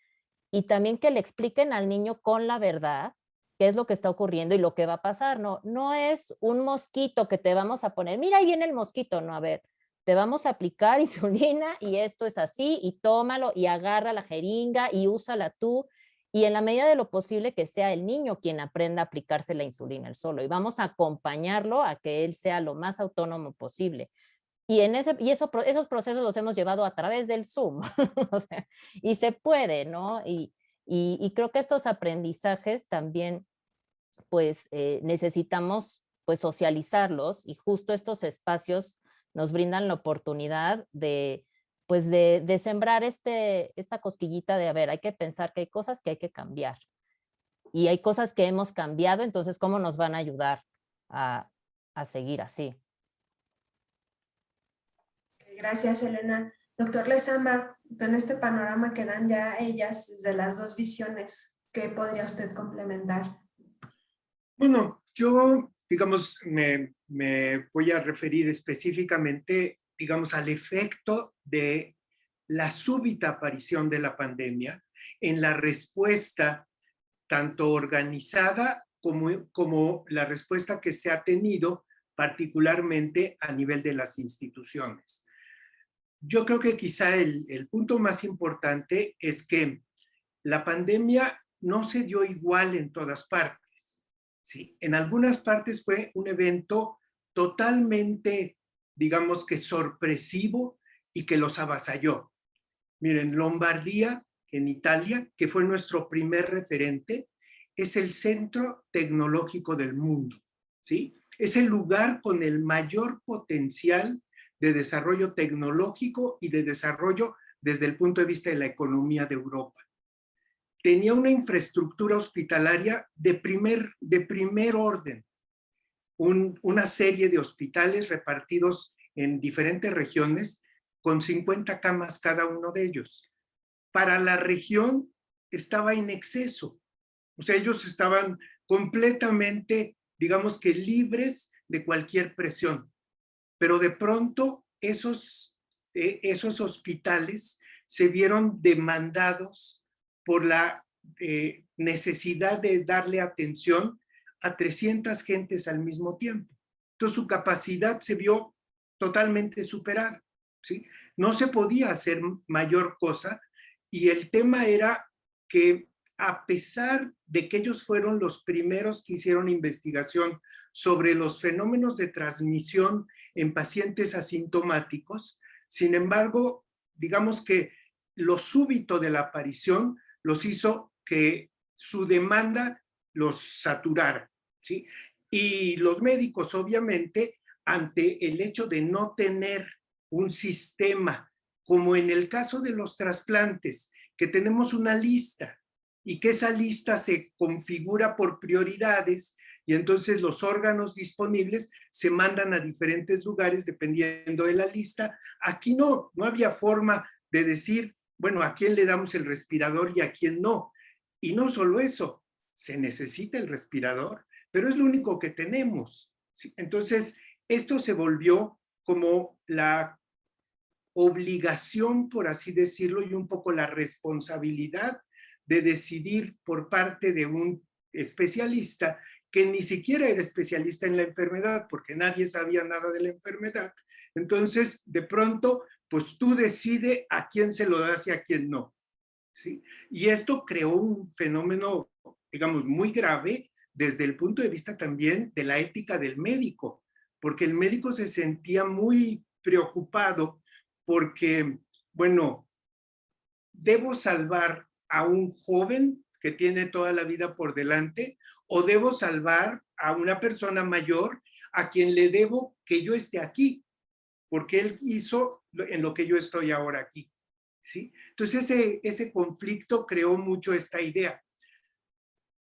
y también que le expliquen al niño con la verdad qué es lo que está ocurriendo y lo que va a pasar, no es un mosquito que te vamos a poner, mira, ahí viene el mosquito, no, a ver, te vamos a aplicar insulina y esto es así y tómalo y agarra la jeringa y úsala tú. Y en la medida de lo posible que sea el niño quien aprenda a aplicarse la insulina él solo. Y vamos a acompañarlo a que él sea lo más autónomo posible. Y esos procesos los hemos llevado a través del Zoom. O sea, y se puede, ¿no? Y creo que estos aprendizajes también, pues, necesitamos pues socializarlos, y justo estos espacios nos brindan la oportunidad de, pues, de sembrar esta cosquillita de, a ver, hay que pensar que hay cosas que hay que cambiar. Y hay cosas que hemos cambiado, entonces, ¿cómo nos van a ayudar a seguir así? Gracias, Elena. Doctor Lezama, con este panorama que dan ya ellas desde las dos visiones, ¿qué podría usted complementar? Bueno, yo, digamos, me voy a referir específicamente, digamos, al efecto de la súbita aparición de la pandemia en la respuesta tanto organizada como la respuesta que se ha tenido particularmente a nivel de las instituciones. Yo creo que quizá el punto más importante es que la pandemia no se dio igual en todas partes. ¿Sí? En algunas partes fue un evento totalmente, digamos que sorpresivo y que los avasalló. Miren, Lombardía, en Italia, que fue nuestro primer referente, es el centro tecnológico del mundo. ¿Sí? Es el lugar con el mayor potencial de desarrollo tecnológico y de desarrollo desde el punto de vista de la economía de Europa. Tenía una infraestructura hospitalaria de primer orden, una serie de hospitales repartidos en diferentes regiones con 50 camas cada uno de ellos. Para la región estaba en exceso, o sea, ellos estaban completamente, digamos que libres de cualquier presión. Pero de pronto esos hospitales se vieron demandados por la necesidad de darle atención a 300 gentes al mismo tiempo. Entonces su capacidad se vio totalmente superada, ¿sí? No se podía hacer mayor cosa, y el tema era que a pesar de que ellos fueron los primeros que hicieron investigación sobre los fenómenos de transmisión en pacientes asintomáticos, sin embargo, digamos que lo súbito de la aparición los hizo que su demanda los saturara, ¿sí? Y los médicos, obviamente, ante el hecho de no tener un sistema, como en el caso de los trasplantes, que tenemos una lista y que esa lista se configura por prioridades, y entonces los órganos disponibles se mandan a diferentes lugares dependiendo de la lista. Aquí no había forma de decir, bueno, a quién le damos el respirador y a quién no. Y no solo eso, se necesita el respirador, pero es lo único que tenemos. ¿Sí? Entonces, esto se volvió como la obligación, por así decirlo, y un poco la responsabilidad de decidir por parte de un especialista que ni siquiera era especialista en la enfermedad, porque nadie sabía nada de la enfermedad. Entonces, de pronto, pues tú decides a quién se lo das y a quién no. ¿Sí? Y esto creó un fenómeno, digamos, muy grave desde el punto de vista también de la ética del médico, porque el médico se sentía muy preocupado porque, bueno, ¿debo salvar a un joven que tiene toda la vida por delante, o debo salvar a una persona mayor a quien le debo que yo esté aquí, porque él hizo en lo que yo estoy ahora aquí? ¿Sí? Entonces ese conflicto creó mucho esta idea.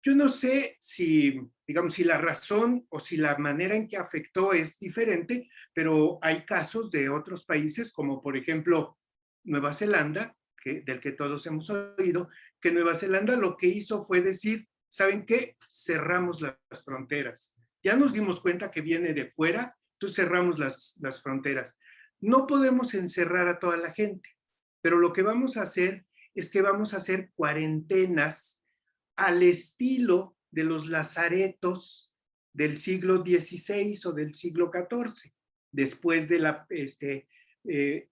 Yo no sé si, digamos, si la razón o si la manera en que afectó es diferente, pero hay casos de otros países, como por ejemplo Nueva Zelanda, del que todos hemos oído, que Nueva Zelanda lo que hizo fue decir, ¿saben qué? Cerramos las fronteras. Ya nos dimos cuenta que viene de fuera, entonces cerramos las fronteras. No podemos encerrar a toda la gente, pero lo que vamos a hacer es que vamos a hacer cuarentenas al estilo de los lazaretos del siglo XVI o del siglo XIV, después de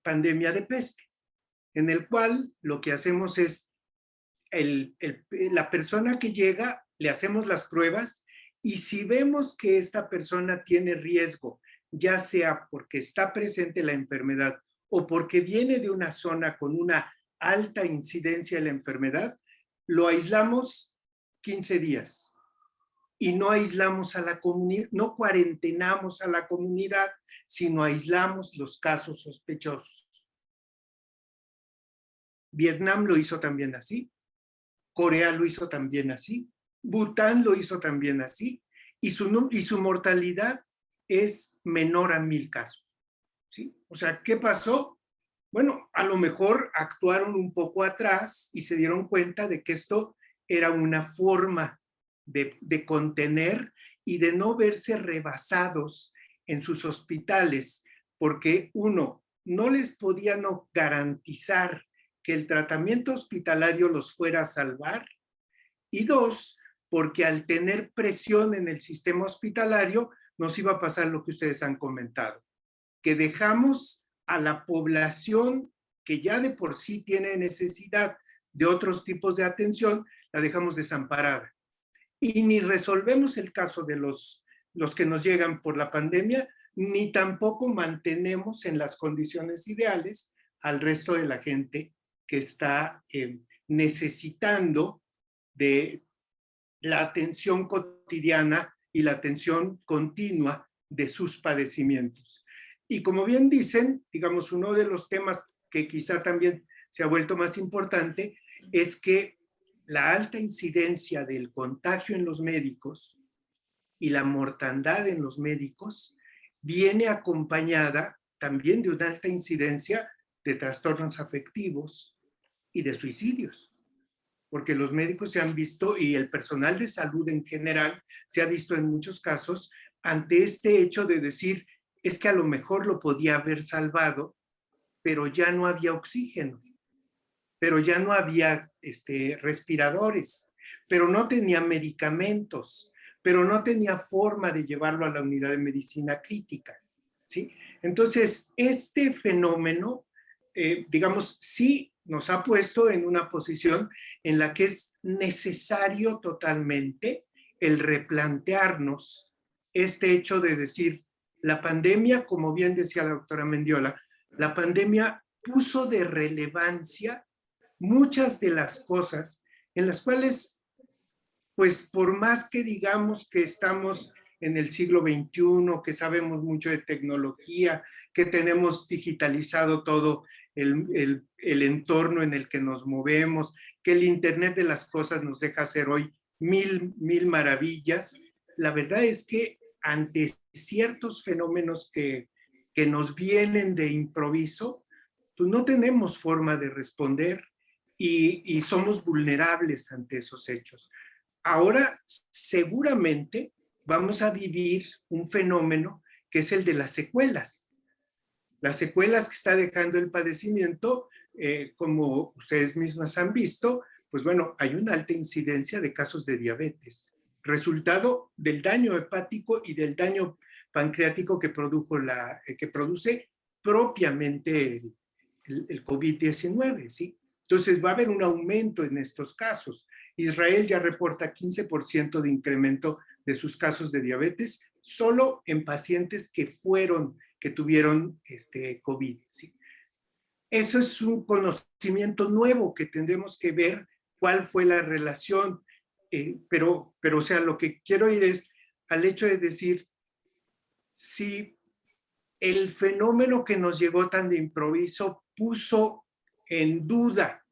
pandemia de peste, en el cual lo que hacemos es, la persona que llega, le hacemos las pruebas y si vemos que esta persona tiene riesgo, ya sea porque está presente la enfermedad o porque viene de una zona con una alta incidencia de la enfermedad, lo aislamos 15 días y no aislamos a la comunidad, no cuarentenamos a la comunidad, sino aislamos los casos sospechosos. Vietnam lo hizo también así, Corea lo hizo también así, Bután lo hizo también así, y su mortalidad es menor a 1000 casos. ¿Sí? O sea, ¿qué pasó? Bueno, a lo mejor actuaron un poco atrás y se dieron cuenta de que esto era una forma de contener y de no verse rebasados en sus hospitales, porque uno, no les podían garantizar que el tratamiento hospitalario los fuera a salvar, y dos, porque al tener presión en el sistema hospitalario nos iba a pasar lo que ustedes han comentado, que dejamos a la población que ya de por sí tiene necesidad de otros tipos de atención, la dejamos desamparada. Y ni resolvemos el caso de los que nos llegan por la pandemia, ni tampoco mantenemos en las condiciones ideales al resto de la gente que está necesitando de la atención cotidiana y la atención continua de sus padecimientos. Y como bien dicen, digamos, uno de los temas que quizá también se ha vuelto más importante es que la alta incidencia del contagio en los médicos y la mortandad en los médicos viene acompañada también de una alta incidencia de trastornos afectivos y de suicidios, porque los médicos se han visto, y el personal de salud en general, se ha visto en muchos casos ante este hecho de decir, es que a lo mejor lo podía haber salvado, pero ya no había oxígeno, pero ya no había respiradores, pero no tenía medicamentos, pero no tenía forma de llevarlo a la unidad de medicina crítica, ¿sí? Entonces, este fenómeno, digamos, sí nos ha puesto en una posición en la que es necesario totalmente el replantearnos este hecho de decir, la pandemia, como bien decía la doctora Mendiola, la pandemia puso de relevancia muchas de las cosas en las cuales, pues por más que digamos que estamos en el siglo XXI, que sabemos mucho de tecnología, que tenemos digitalizado todo el entorno en el que nos movemos, que el Internet de las cosas nos deja hacer hoy mil maravillas, la verdad es que ante ciertos fenómenos que nos vienen de improviso, pues no tenemos forma de responder y somos vulnerables ante esos hechos. Ahora, seguramente vamos a vivir un fenómeno que es el de las secuelas. Las secuelas que está dejando el padecimiento, como ustedes mismas han visto, pues bueno, hay una alta incidencia de casos de diabetes, resultado del daño hepático y del daño pancreático que produce propiamente el COVID-19, ¿sí? Entonces va a haber un aumento en estos casos. Israel ya reporta 15% de incremento de sus casos de diabetes solo en pacientes que tuvieron COVID, ¿sí? Eso es un conocimiento nuevo que tendremos que ver cuál fue la relación, pero o sea, lo que quiero ir es al hecho de decir, si el fenómeno que nos llegó tan de improviso puso en duda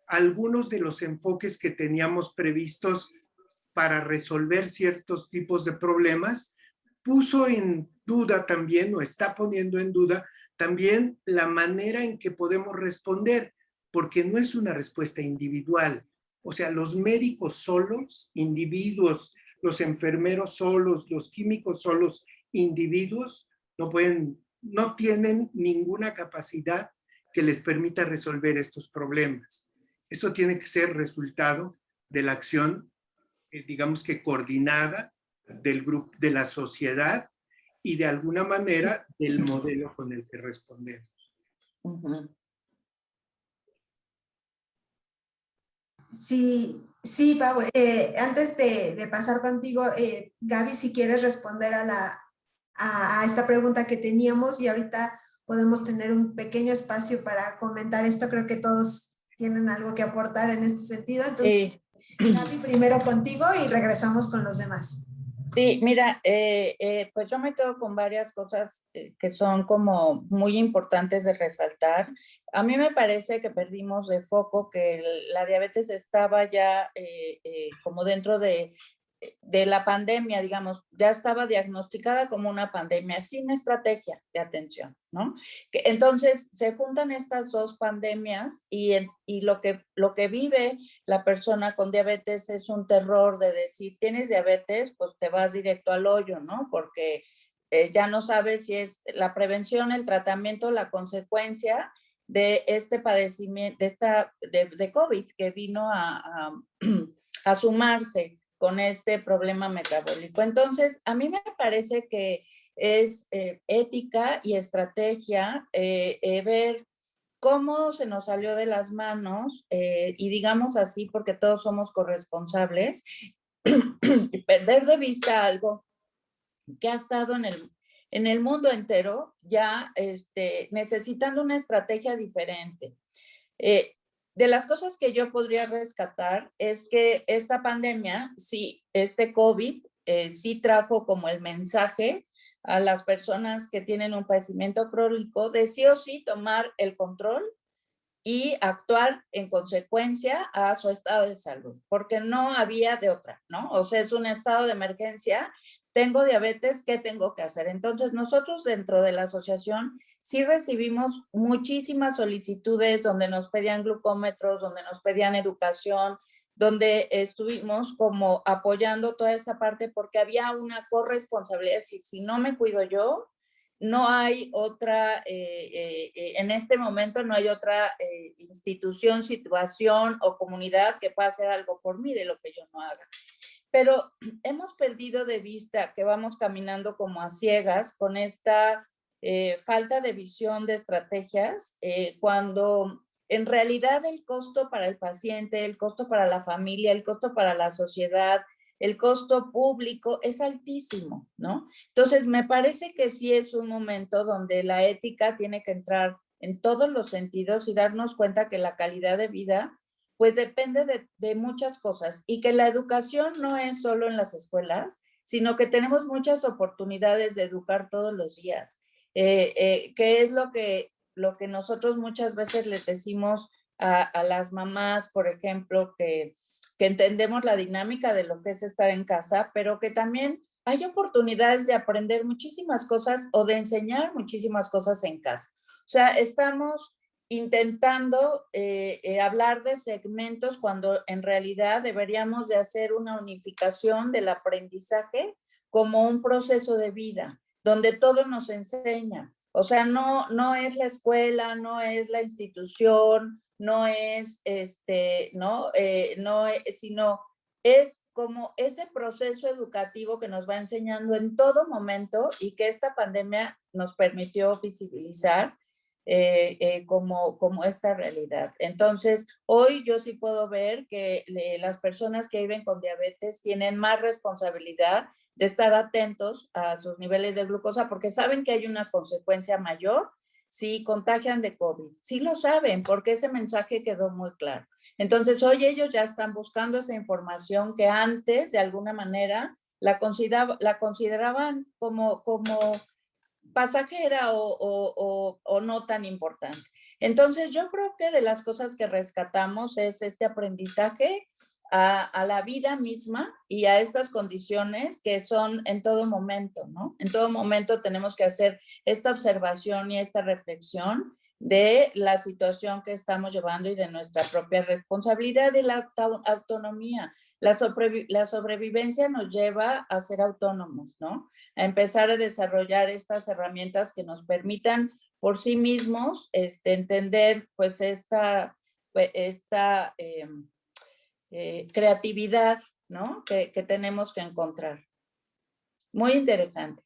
algunos de los enfoques que teníamos previstos para resolver ciertos tipos de problemas, puso en duda también, o está poniendo en duda también la manera en que podemos responder, porque no es una respuesta individual. O sea, los médicos solos, individuos, los enfermeros solos, los químicos solos, individuos, no tienen ninguna capacidad que les permita resolver estos problemas. Esto tiene que ser resultado de la acción, digamos que coordinada del grupo, de la sociedad y de alguna manera del modelo con el que respondemos. Sí, sí, Pau. Antes de pasar contigo, Gaby, si quieres responder a esta pregunta que teníamos y ahorita podemos tener un pequeño espacio para comentar esto. Creo que todos tienen algo que aportar en este sentido. Entonces, Gaby, primero contigo y regresamos con los demás. Sí, mira, pues yo me quedo con varias cosas que son como muy importantes de resaltar. A mí me parece que perdimos de foco que la diabetes estaba ya como dentro de la pandemia, digamos, ya estaba diagnosticada como una pandemia sin estrategia de atención, ¿no? Entonces se juntan estas dos pandemias y lo que vive la persona con diabetes es un terror de decir, tienes diabetes, pues te vas directo al hoyo, ¿no? Porque ya no sabes si es la prevención, el tratamiento, la consecuencia de este padecimiento, de COVID que vino a sumarse con este problema metabólico. Entonces, a mí me parece que es ética y estrategia ver cómo se nos salió de las manos, y digamos así, porque todos somos corresponsables, y perder de vista algo que ha estado en el mundo entero, ya necesitando una estrategia diferente. De las cosas que yo podría rescatar es que esta pandemia, sí, este COVID, sí trajo como el mensaje a las personas que tienen un padecimiento crónico de sí o sí tomar el control y actuar en consecuencia a su estado de salud, porque no había de otra, ¿no? O sea, es un estado de emergencia, tengo diabetes, ¿qué tengo que hacer? Entonces, nosotros dentro de la asociación sí recibimos muchísimas solicitudes donde nos pedían glucómetros, donde nos pedían educación, donde estuvimos como apoyando toda esta parte porque había una corresponsabilidad, es decir, si no me cuido yo, no hay otra, en este momento no hay otra institución, situación o comunidad que pueda hacer algo por mí de lo que yo no haga. Pero hemos perdido de vista que vamos caminando como a ciegas con esta falta de visión de estrategias, cuando en realidad el costo para el paciente, el costo para la familia, el costo para la sociedad, el costo público es altísimo, ¿no? Entonces, me parece que sí es un momento donde la ética tiene que entrar en todos los sentidos y darnos cuenta que la calidad de vida pues depende de muchas cosas y que la educación no es solo en las escuelas, sino que tenemos muchas oportunidades de educar todos los días, que es lo que nosotros muchas veces les decimos a las mamás, por ejemplo, que entendemos la dinámica de lo que es estar en casa, pero que también hay oportunidades de aprender muchísimas cosas o de enseñar muchísimas cosas en casa. O sea, estamos intentando hablar de segmentos cuando en realidad deberíamos de hacer una unificación del aprendizaje como un proceso de vida, donde todo nos enseña. O sea, no es la escuela, no es la institución, no es sino es como ese proceso educativo que nos va enseñando en todo momento y que esta pandemia nos permitió visibilizar como esta realidad. Entonces, hoy yo sí puedo ver que las personas que viven con diabetes tienen más responsabilidad de estar atentos a sus niveles de glucosa porque saben que hay una consecuencia mayor si contagian de COVID. Sí lo saben porque ese mensaje quedó muy claro. Entonces, hoy ellos ya están buscando esa información que antes, de alguna manera, la consideraban como pasajera o no tan importante. Entonces, yo creo que de las cosas que rescatamos es este aprendizaje a la vida misma y a estas condiciones que son en todo momento, ¿no? En todo momento tenemos que hacer esta observación y esta reflexión de la situación que estamos llevando y de nuestra propia responsabilidad y la autonomía. La sobrevivencia nos lleva a ser autónomos, ¿no? A empezar a desarrollar estas herramientas que nos permitan por sí mismos entender pues esta creatividad, ¿no? Que tenemos que encontrar. Muy interesante.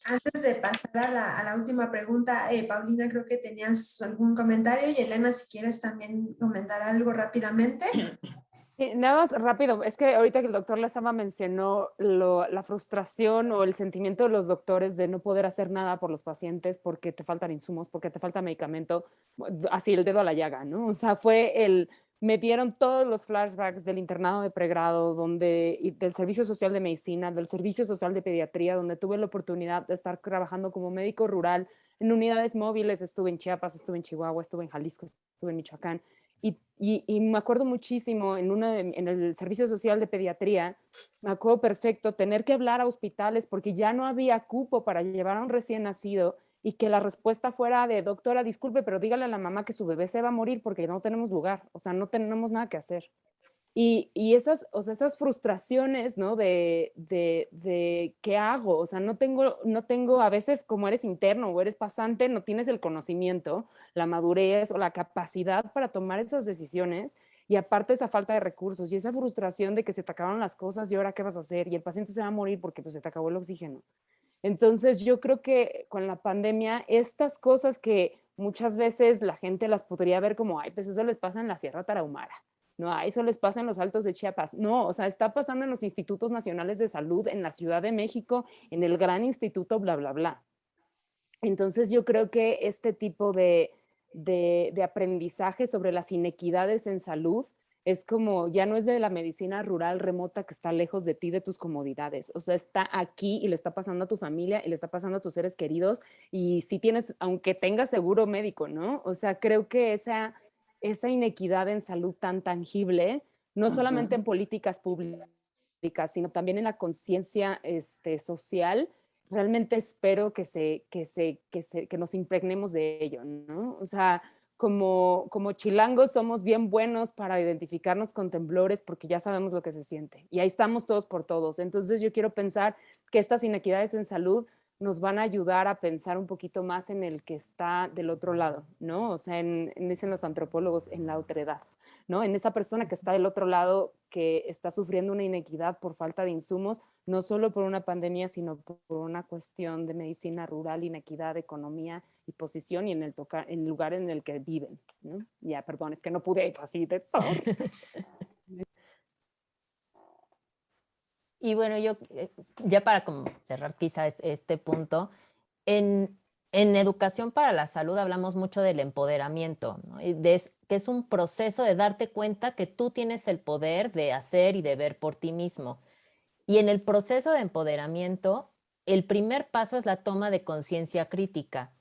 Antes de pasar a la última pregunta, Paulina, creo que tenías algún comentario y Elena, si quieres también comentar algo rápidamente. Nada más rápido, es que ahorita que el doctor Lezama mencionó la frustración o el sentimiento de los doctores de no poder hacer nada por los pacientes porque te faltan insumos, porque te falta medicamento, así el dedo a la llaga, ¿no? O sea, me dieron todos los flashbacks del internado de pregrado, y del servicio social de medicina, del servicio social de pediatría, donde tuve la oportunidad de estar trabajando como médico rural en unidades móviles. Estuve en Chiapas, estuve en Chihuahua, estuve en Jalisco, estuve en Michoacán. Y me acuerdo muchísimo en el servicio social de pediatría, me acuerdo perfecto tener que hablar a hospitales porque ya no había cupo para llevar a un recién nacido y que la respuesta fuera de: doctora, disculpe, pero dígale a la mamá que su bebé se va a morir porque no tenemos lugar, o sea, no tenemos nada que hacer. Y esas, o sea, esas frustraciones, ¿no? De qué hago, o sea, no tengo, a veces como eres interno o eres pasante, no tienes el conocimiento, la madurez o la capacidad para tomar esas decisiones, y aparte esa falta de recursos y esa frustración de que se te acabaron las cosas y ahora qué vas a hacer, y el paciente se va a morir porque pues se te acabó el oxígeno. Entonces yo creo que con la pandemia estas cosas que muchas veces la gente las podría ver como: ay, pues eso les pasa en la Sierra Tarahumara, no, eso les pasa en los Altos de Chiapas. No, o sea, está pasando en los institutos nacionales de salud, en la Ciudad de México, en el gran instituto, bla, bla, bla. Entonces yo creo que este tipo de aprendizaje sobre las inequidades en salud es como, ya no es de la medicina rural remota que está lejos de ti, de tus comodidades. O sea, está aquí y le está pasando a tu familia y le está pasando a tus seres queridos. Y si tienes, aunque tengas seguro médico, ¿no? O sea, creo que esa inequidad en salud tan tangible, no solamente en políticas públicas, sino también en la conciencia social, realmente espero que nos impregnemos de ello, ¿no? O sea, como chilangos somos bien buenos para identificarnos con temblores porque ya sabemos lo que se siente y ahí estamos todos por todos. Entonces yo quiero pensar que estas inequidades en salud nos van a ayudar a pensar un poquito más en el que está del otro lado, ¿no? O sea, dicen los antropólogos, en la otredad, ¿no? En esa persona que está del otro lado, que está sufriendo una inequidad por falta de insumos, no solo por una pandemia, sino por una cuestión de medicina rural, inequidad, economía y posición, y en el lugar en el que viven, ¿no? Ya, perdón, es que no pude así de todo. Y bueno, yo ya para como cerrar quizás este punto, en educación para la salud hablamos mucho del empoderamiento, ¿no? Que es un proceso de darte cuenta que tú tienes el poder de hacer y de ver por ti mismo. Y en el proceso de empoderamiento, el primer paso es la toma de conciencia crítica.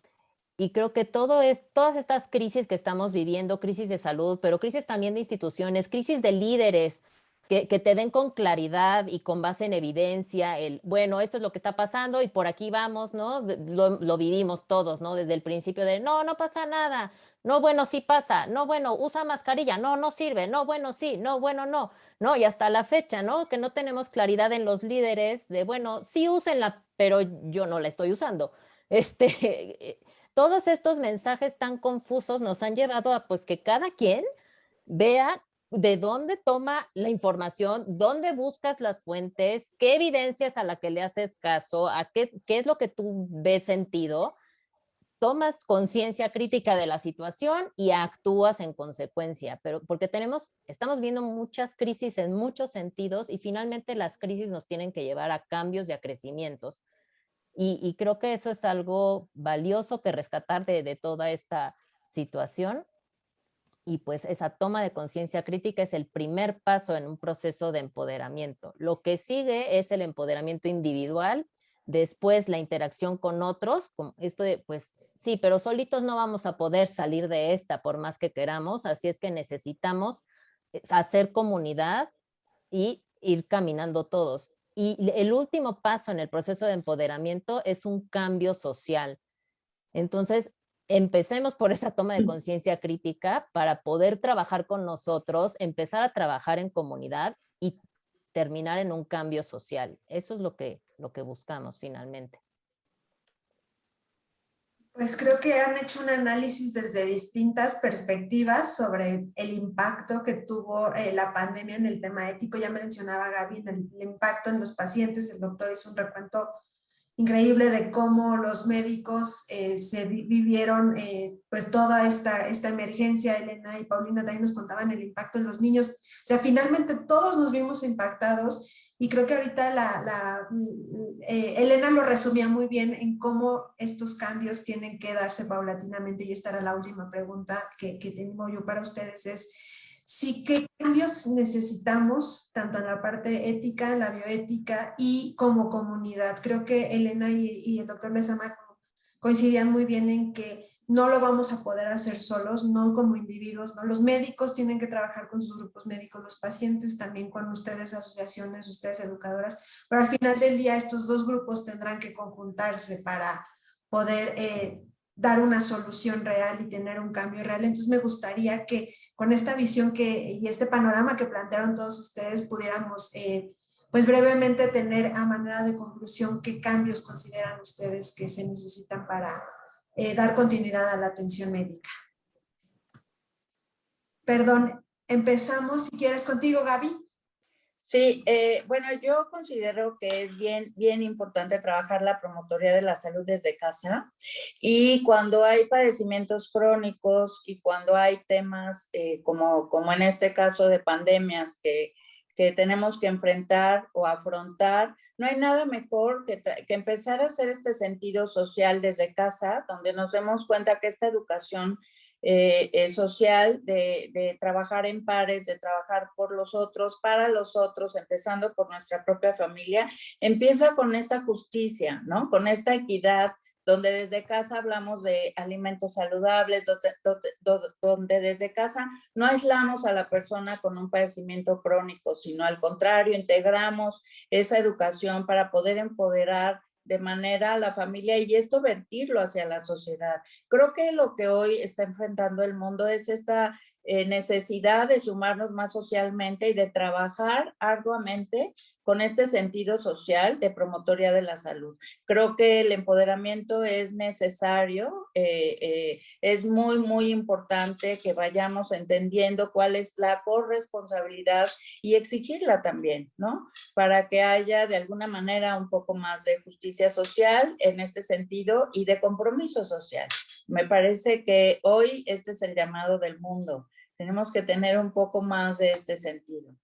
Y creo que todas estas crisis que estamos viviendo, crisis de salud, pero crisis también de instituciones, crisis de líderes, que te den con claridad y con base en evidencia bueno, esto es lo que está pasando y por aquí vamos, ¿no? Lo vivimos todos, ¿no? Desde el principio de, no pasa nada, no, bueno, sí pasa, no, bueno, usa mascarilla, no sirve, no, bueno, sí, no, bueno, no, y hasta la fecha, ¿no? Que no tenemos claridad en los líderes de, bueno, sí úsenla, pero yo no la estoy usando. Todos estos mensajes tan confusos nos han llevado a pues que cada quien vea de dónde toma la información, dónde buscas las fuentes, qué evidencias a la que le haces caso, qué es lo que tú ves sentido, tomas conciencia crítica de la situación y actúas en consecuencia, pero porque estamos viendo muchas crisis en muchos sentidos y finalmente las crisis nos tienen que llevar a cambios y a crecimientos. Y creo que eso es algo valioso que rescatar de toda esta situación. Y pues esa toma de conciencia crítica es el primer paso en un proceso de empoderamiento. Lo que sigue es el empoderamiento individual, después la interacción con otros, esto de, pues sí, pero solitos no vamos a poder salir de esta por más que queramos, así es que necesitamos hacer comunidad y ir caminando todos. Y el último paso en el proceso de empoderamiento es un cambio social. Entonces, empecemos por esa toma de conciencia crítica para poder trabajar con nosotros, empezar a trabajar en comunidad y terminar en un cambio social. Eso es lo que buscamos finalmente. Pues creo que han hecho un análisis desde distintas perspectivas sobre el impacto que tuvo la pandemia en el tema ético. Ya mencionaba Gaby el impacto en los pacientes, el doctor hizo un recuento increíble de cómo los médicos vivieron pues toda esta emergencia. Elena y Paulina también nos contaban el impacto en los niños. O sea, finalmente todos nos vimos impactados y creo que ahorita Elena lo resumía muy bien en cómo estos cambios tienen que darse paulatinamente, y esta era la última pregunta que tengo yo para ustedes, es sí, ¿qué cambios necesitamos, tanto en la parte ética, en la bioética y como comunidad? Creo que Elena y el doctor Lezama coincidían muy bien en que no lo vamos a poder hacer solos, no como individuos, ¿no? Los médicos tienen que trabajar con sus grupos médicos, los pacientes también con ustedes, asociaciones, ustedes educadoras, pero al final del día estos dos grupos tendrán que conjuntarse para poder dar una solución real y tener un cambio real. Entonces me gustaría que con esta visión y este panorama que plantearon todos ustedes pudiéramos pues brevemente tener a manera de conclusión qué cambios consideran ustedes que se necesitan para dar continuidad a la atención médica. Perdón, empezamos si quieres contigo, Gaby. Sí, bueno, yo considero que es bien importante trabajar la promotoría de la salud desde casa, y cuando hay padecimientos crónicos y cuando hay temas como en este caso de pandemias que tenemos que enfrentar o afrontar, no hay nada mejor que empezar a hacer este sentido social desde casa, donde nos demos cuenta que esta educación social de trabajar en pares, de trabajar por los otros, para los otros, empezando por nuestra propia familia, empieza con esta justicia, ¿no? Con esta equidad, donde desde casa hablamos de alimentos saludables, donde desde casa no aislamos a la persona con un padecimiento crónico, sino al contrario, integramos esa educación para poder empoderar de manera a la familia y esto vertirlo hacia la sociedad. Creo que lo que hoy está enfrentando el mundo es esta necesidad de sumarnos más socialmente y de trabajar arduamente con este sentido social de promotoría de la salud. Creo que el empoderamiento es necesario, es muy importante que vayamos entendiendo cuál es la corresponsabilidad y exigirla también, ¿no? Para que haya de alguna manera un poco más de justicia social en este sentido y de compromiso social. Me parece que hoy este es el llamado del mundo. Tenemos que tener un poco más de este sentido.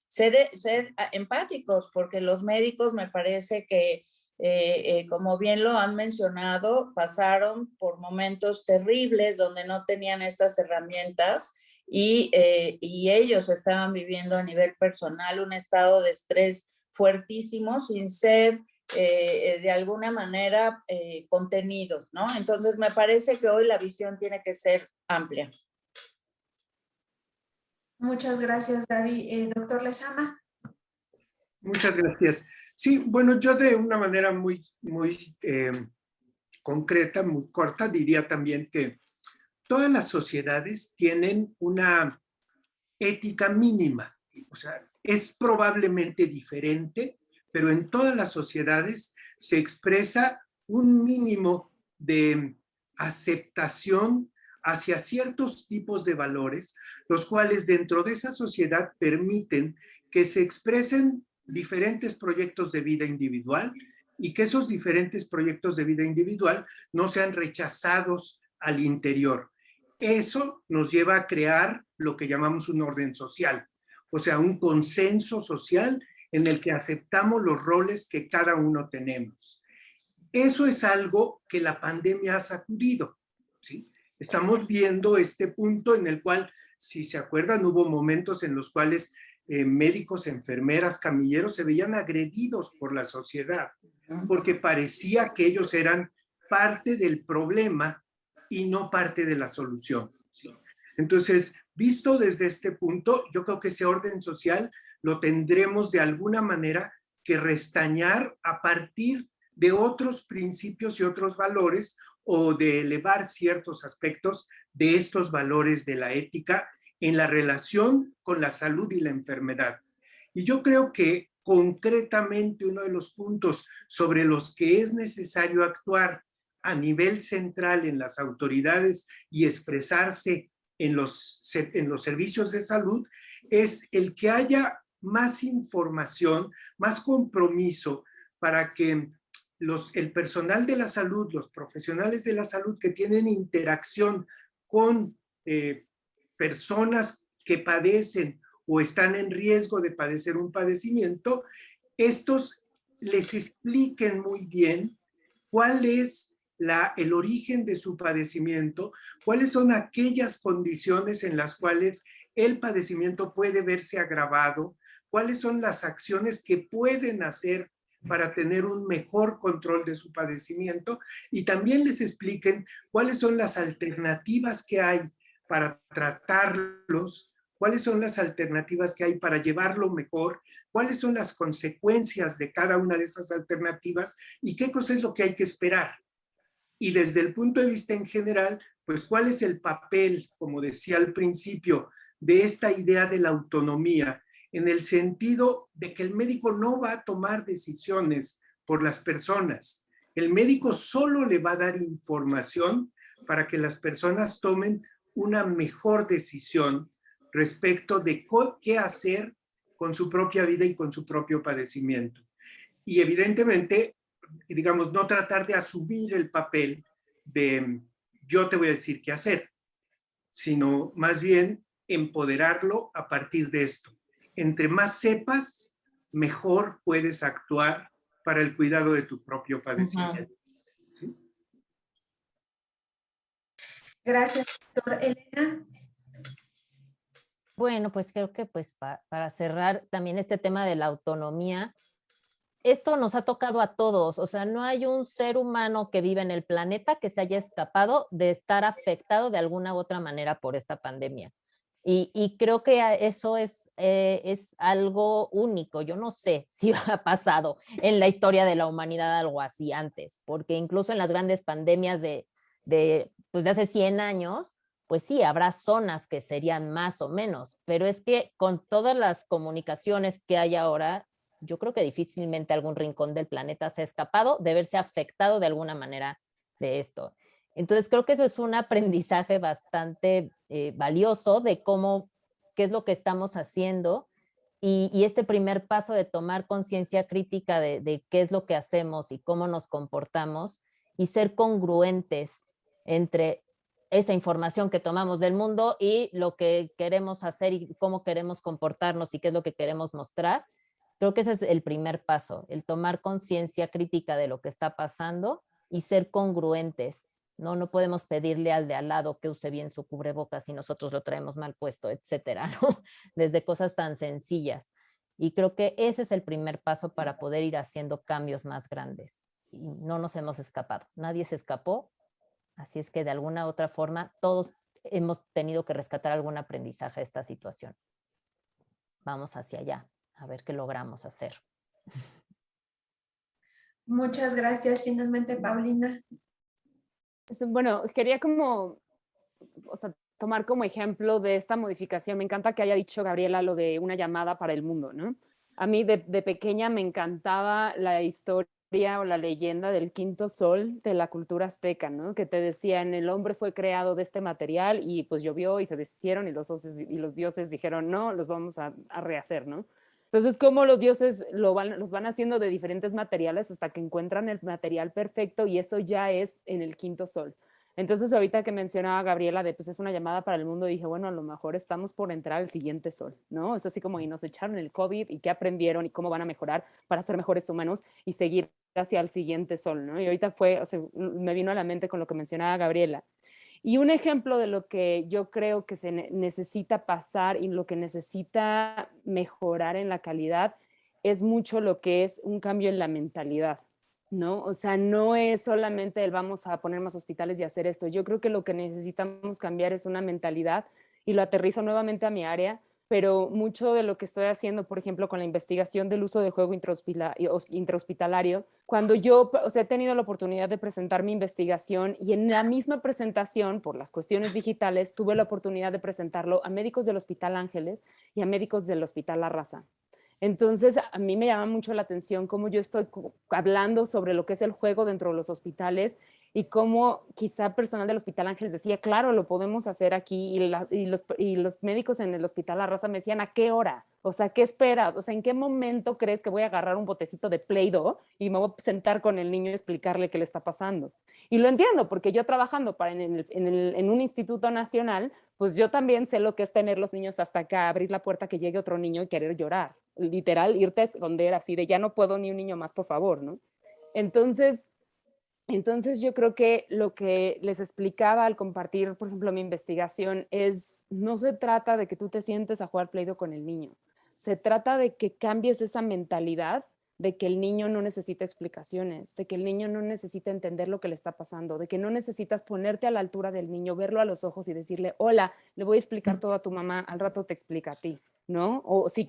Ser empáticos, porque los médicos me parece que, como bien lo han mencionado, pasaron por momentos terribles donde no tenían estas herramientas y ellos estaban viviendo a nivel personal un estado de estrés fuertísimo sin ser de alguna manera contenidos, ¿no? Entonces me parece que hoy la visión tiene que ser amplia. Muchas gracias, Gaby. Doctor Lezama. Muchas gracias. Sí, bueno, yo de una manera muy concreta, muy corta, diría también que todas las sociedades tienen una ética mínima. O sea, es probablemente diferente, pero en todas las sociedades se expresa un mínimo de aceptación hacia ciertos tipos de valores, los cuales dentro de esa sociedad permiten que se expresen diferentes proyectos de vida individual y que esos diferentes proyectos de vida individual no sean rechazados al interior. Eso nos lleva a crear lo que llamamos un orden social, o sea, un consenso social en el que aceptamos los roles que cada uno tenemos. Eso es algo que la pandemia ha sacudido, ¿sí? Estamos viendo este punto en el cual, si se acuerdan, hubo momentos en los cuales médicos, enfermeras, camilleros se veían agredidos por la sociedad, porque parecía que ellos eran parte del problema y no parte de la solución, ¿sí? Entonces, visto desde este punto, yo creo que ese orden social lo tendremos de alguna manera que restañar a partir de otros principios y otros valores, o de elevar ciertos aspectos de estos valores de la ética en la relación con la salud y la enfermedad. Y yo creo que concretamente uno de los puntos sobre los que es necesario actuar a nivel central en las autoridades y expresarse en los servicios de salud es el que haya más información, más compromiso para que el personal de la salud, los profesionales de la salud que tienen interacción con personas que padecen o están en riesgo de padecer un padecimiento, estos les expliquen muy bien cuál es el origen de su padecimiento, cuáles son aquellas condiciones en las cuales el padecimiento puede verse agravado, cuáles son las acciones que pueden hacer para tener un mejor control de su padecimiento, y también les expliquen cuáles son las alternativas que hay para tratarlos, cuáles son las alternativas que hay para llevarlo mejor, cuáles son las consecuencias de cada una de esas alternativas y qué cosa es lo que hay que esperar. Y desde el punto de vista en general, pues cuál es el papel, como decía al principio, de esta idea de la autonomía, en el sentido de que el médico no va a tomar decisiones por las personas. El médico solo le va a dar información para que las personas tomen una mejor decisión respecto de qué hacer con su propia vida y con su propio padecimiento. Y evidentemente, digamos, no tratar de asumir el papel de yo te voy a decir qué hacer, sino más bien empoderarlo a partir de esto. Entre más sepas, mejor puedes actuar para el cuidado de tu propio padecimiento. ¿Sí? Gracias, doctor. Elena. Bueno, pues creo que pues para cerrar también este tema de la autonomía, esto nos ha tocado a todos, o sea, no hay un ser humano que vive en el planeta que se haya escapado de estar afectado de alguna u otra manera por esta pandemia. Y creo que eso es algo único. Yo no sé si ha pasado en la historia de la humanidad algo así antes, porque incluso en las grandes pandemias pues de hace 100 años, pues sí, habrá zonas que serían más o menos, pero es que con todas las comunicaciones que hay ahora, yo creo que difícilmente algún rincón del planeta se ha escapado de verse afectado de alguna manera de esto. Entonces creo que eso es un aprendizaje bastante valioso de qué es lo que estamos haciendo y este primer paso de tomar conciencia crítica de qué es lo que hacemos y cómo nos comportamos y ser congruentes entre esa información que tomamos del mundo y lo que queremos hacer y cómo queremos comportarnos y qué es lo que queremos mostrar. Creo que ese es el primer paso, el tomar conciencia crítica de lo que está pasando y ser congruentes. No podemos pedirle al de al lado que use bien su cubrebocas si nosotros lo traemos mal puesto, etcétera, ¿no? Desde cosas tan sencillas. Y creo que ese es el primer paso para poder ir haciendo cambios más grandes. Y no nos hemos escapado, nadie se escapó, así es que de alguna u otra forma todos hemos tenido que rescatar algún aprendizaje de esta situación. Vamos hacia allá, a ver qué logramos hacer. Muchas gracias. Finalmente, Paulina. Bueno, quería tomar como ejemplo de esta modificación. Me encanta que haya dicho Gabriela lo de una llamada para el mundo, ¿no? A mí de pequeña me encantaba la historia o la leyenda del quinto sol de la cultura azteca, ¿no? Que te decían, el hombre fue creado de este material y pues llovió y se deshicieron y los dioses dijeron, no, los vamos a rehacer, ¿no? Entonces, cómo los dioses los van haciendo de diferentes materiales hasta que encuentran el material perfecto y eso ya es en el quinto sol. Entonces, ahorita que mencionaba Gabriela de pues es una llamada para el mundo, dije, bueno, a lo mejor estamos por entrar al siguiente sol, ¿no? Es así como y nos echaron el COVID y qué aprendieron y cómo van a mejorar para ser mejores humanos y seguir hacia el siguiente sol, ¿no? Y ahorita me vino a la mente con lo que mencionaba Gabriela. Y un ejemplo de lo que yo creo que se necesita pasar y lo que necesita mejorar en la calidad es mucho lo que es un cambio en la mentalidad, ¿no? O sea, no es solamente el vamos a poner más hospitales y hacer esto. Yo creo que lo que necesitamos cambiar es una mentalidad y lo aterrizo nuevamente a mi área, pero mucho de lo que estoy haciendo, por ejemplo, con la investigación del uso de juego intrahospitalario, cuando yo he tenido la oportunidad de presentar mi investigación y en la misma presentación, por las cuestiones digitales, tuve la oportunidad de presentarlo a médicos del Hospital Ángeles y a médicos del Hospital La Raza. Entonces, a mí me llama mucho la atención cómo yo estoy hablando sobre lo que es el juego dentro de los hospitales y cómo quizá personal del Hospital Ángeles decía, claro, lo podemos hacer aquí, y los médicos en el Hospital La Raza me decían, ¿a qué hora? O sea, ¿qué esperas? O sea, ¿en qué momento crees que voy a agarrar un botecito de Play-Doh y me voy a sentar con el niño y explicarle qué le está pasando? Y lo entiendo, porque yo trabajando en un instituto nacional, pues yo también sé lo que es tener los niños hasta acá, abrir la puerta que llegue otro niño y querer llorar. Literal, irte a esconder así de ya no puedo ni un niño más, por favor, ¿no? Entonces yo creo que lo que les explicaba al compartir, por ejemplo, mi investigación es, no se trata de que tú te sientes a jugar Play-Doh con el niño, se trata de que cambies esa mentalidad de que el niño no necesita explicaciones, de que el niño no necesita entender lo que le está pasando, de que no necesitas ponerte a la altura del niño, verlo a los ojos y decirle, hola, le voy a explicar todo a tu mamá, al rato te explica a ti, ¿no? O si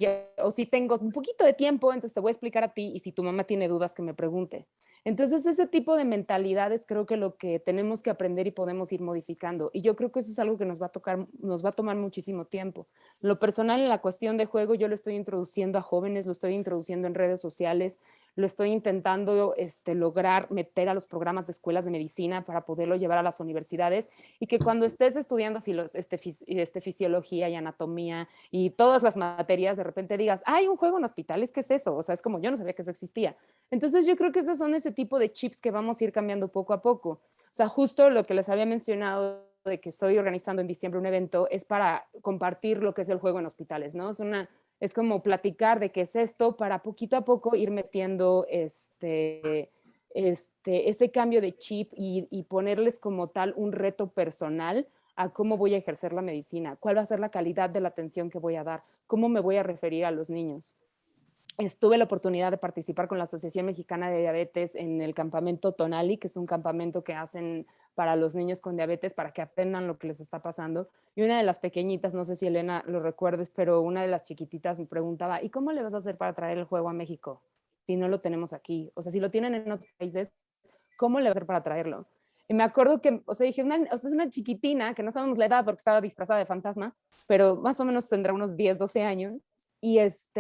tengo un poquito de tiempo, entonces te voy a explicar a ti, y si tu mamá tiene dudas, que me pregunte. Entonces, ese tipo de mentalidades creo que lo que tenemos que aprender y podemos ir modificando. Y yo creo que eso es algo que nos va a tomar muchísimo tiempo. Lo personal, en la cuestión de juego, yo lo estoy introduciendo a jóvenes, lo estoy introduciendo en redes sociales, lo estoy intentando lograr meter a los programas de escuelas de medicina para poderlo llevar a las universidades, y que cuando estés estudiando fisiología y anatomía y todas las materias, de repente digas, hay un juego en hospitales, ¿qué es eso? O sea, es como yo no sabía que eso existía. Entonces yo creo que esos son ese tipo de chips que vamos a ir cambiando poco a poco. O sea, justo lo que les había mencionado de que estoy organizando en diciembre un evento es para compartir lo que es el juego en hospitales, ¿no? Es como platicar de qué es esto para poquito a poco ir metiendo ese cambio de chip y ponerles como tal un reto personal a cómo voy a ejercer la medicina, cuál va a ser la calidad de la atención que voy a dar, cómo me voy a referir a los niños. Tuve la oportunidad de participar con la Asociación Mexicana de Diabetes en el campamento Tonali, que es un campamento que hacen para los niños con diabetes, para que aprendan lo que les está pasando. Y una de las pequeñitas, no sé si Elena lo recuerdes, pero una de las chiquititas me preguntaba, ¿y cómo le vas a hacer para traer el juego a México si no lo tenemos aquí? O sea, si lo tienen en otros países, ¿cómo le vas a hacer para traerlo? Y me acuerdo que, o sea, dije, es una chiquitina, que no sabemos la edad porque estaba disfrazada de fantasma, pero más o menos tendrá unos 10, 12 años, y es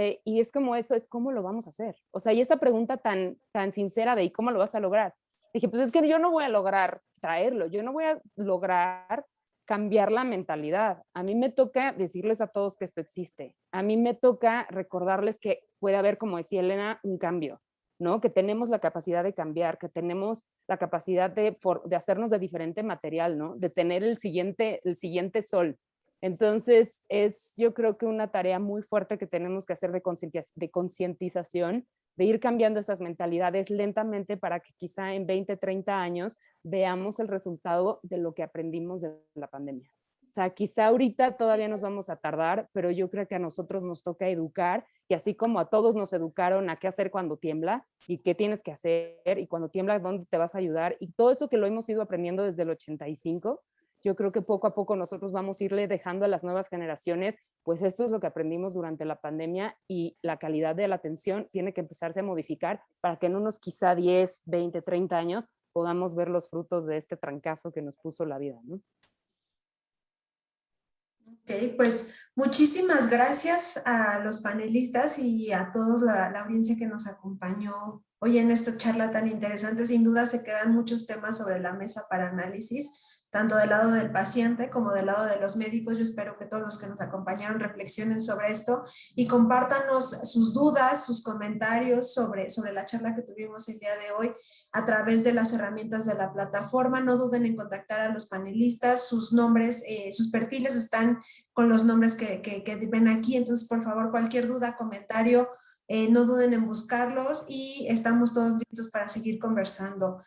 como eso, es cómo lo vamos a hacer. O sea, y esa pregunta tan sincera de ¿y cómo lo vas a lograr? Dije, pues es que yo no voy a lograr traerlo, yo no voy a lograr cambiar la mentalidad. A mí me toca decirles a todos que esto existe. A mí me toca recordarles que puede haber, como decía Elena, un cambio, ¿no? Que tenemos la capacidad de cambiar, que tenemos la capacidad de hacernos de diferente material, ¿no? De tener el siguiente sol. Entonces, yo creo que una tarea muy fuerte que tenemos que hacer de concientización, de ir cambiando esas mentalidades lentamente para que quizá en 20, 30 años veamos el resultado de lo que aprendimos de la pandemia. O sea, quizá ahorita todavía nos vamos a tardar, pero yo creo que a nosotros nos toca educar, y así como a todos nos educaron a qué hacer cuando tiembla y qué tienes que hacer, y cuando tiembla, dónde te vas a ayudar, y todo eso que lo hemos ido aprendiendo desde el 85, yo creo que poco a poco nosotros vamos a irle dejando a las nuevas generaciones, pues esto es lo que aprendimos durante la pandemia, y la calidad de la atención tiene que empezarse a modificar para que en unos quizá 10, 20, 30 años podamos ver los frutos de este trancazo que nos puso la vida, ¿no? Ok, pues muchísimas gracias a los panelistas y a toda la audiencia que nos acompañó hoy en esta charla tan interesante. Sin duda se quedan muchos temas sobre la mesa para análisis, tanto del lado del paciente como del lado de los médicos. Yo espero que todos los que nos acompañaron reflexionen sobre esto y compártanos sus dudas, sus comentarios sobre la charla que tuvimos el día de hoy a través de las herramientas de la plataforma. No duden en contactar a los panelistas, sus nombres, sus perfiles están con los nombres que ven aquí. Entonces, por favor, cualquier duda, comentario, no duden en buscarlos, y estamos todos listos para seguir conversando.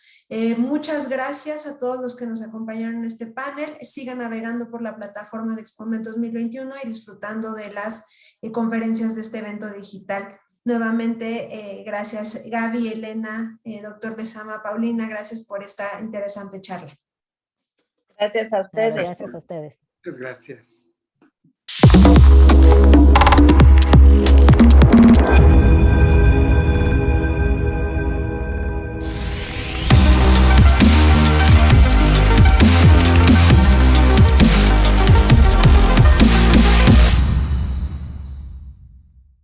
Muchas gracias a todos los que nos acompañaron en este panel. Sigan navegando por la plataforma de Expomed 2021 y disfrutando de las conferencias de este evento digital. Nuevamente, gracias Gaby, Elena, doctor Lezama, Paulina, gracias por esta interesante charla. Gracias a ustedes. Gracias a ustedes. Muchas gracias.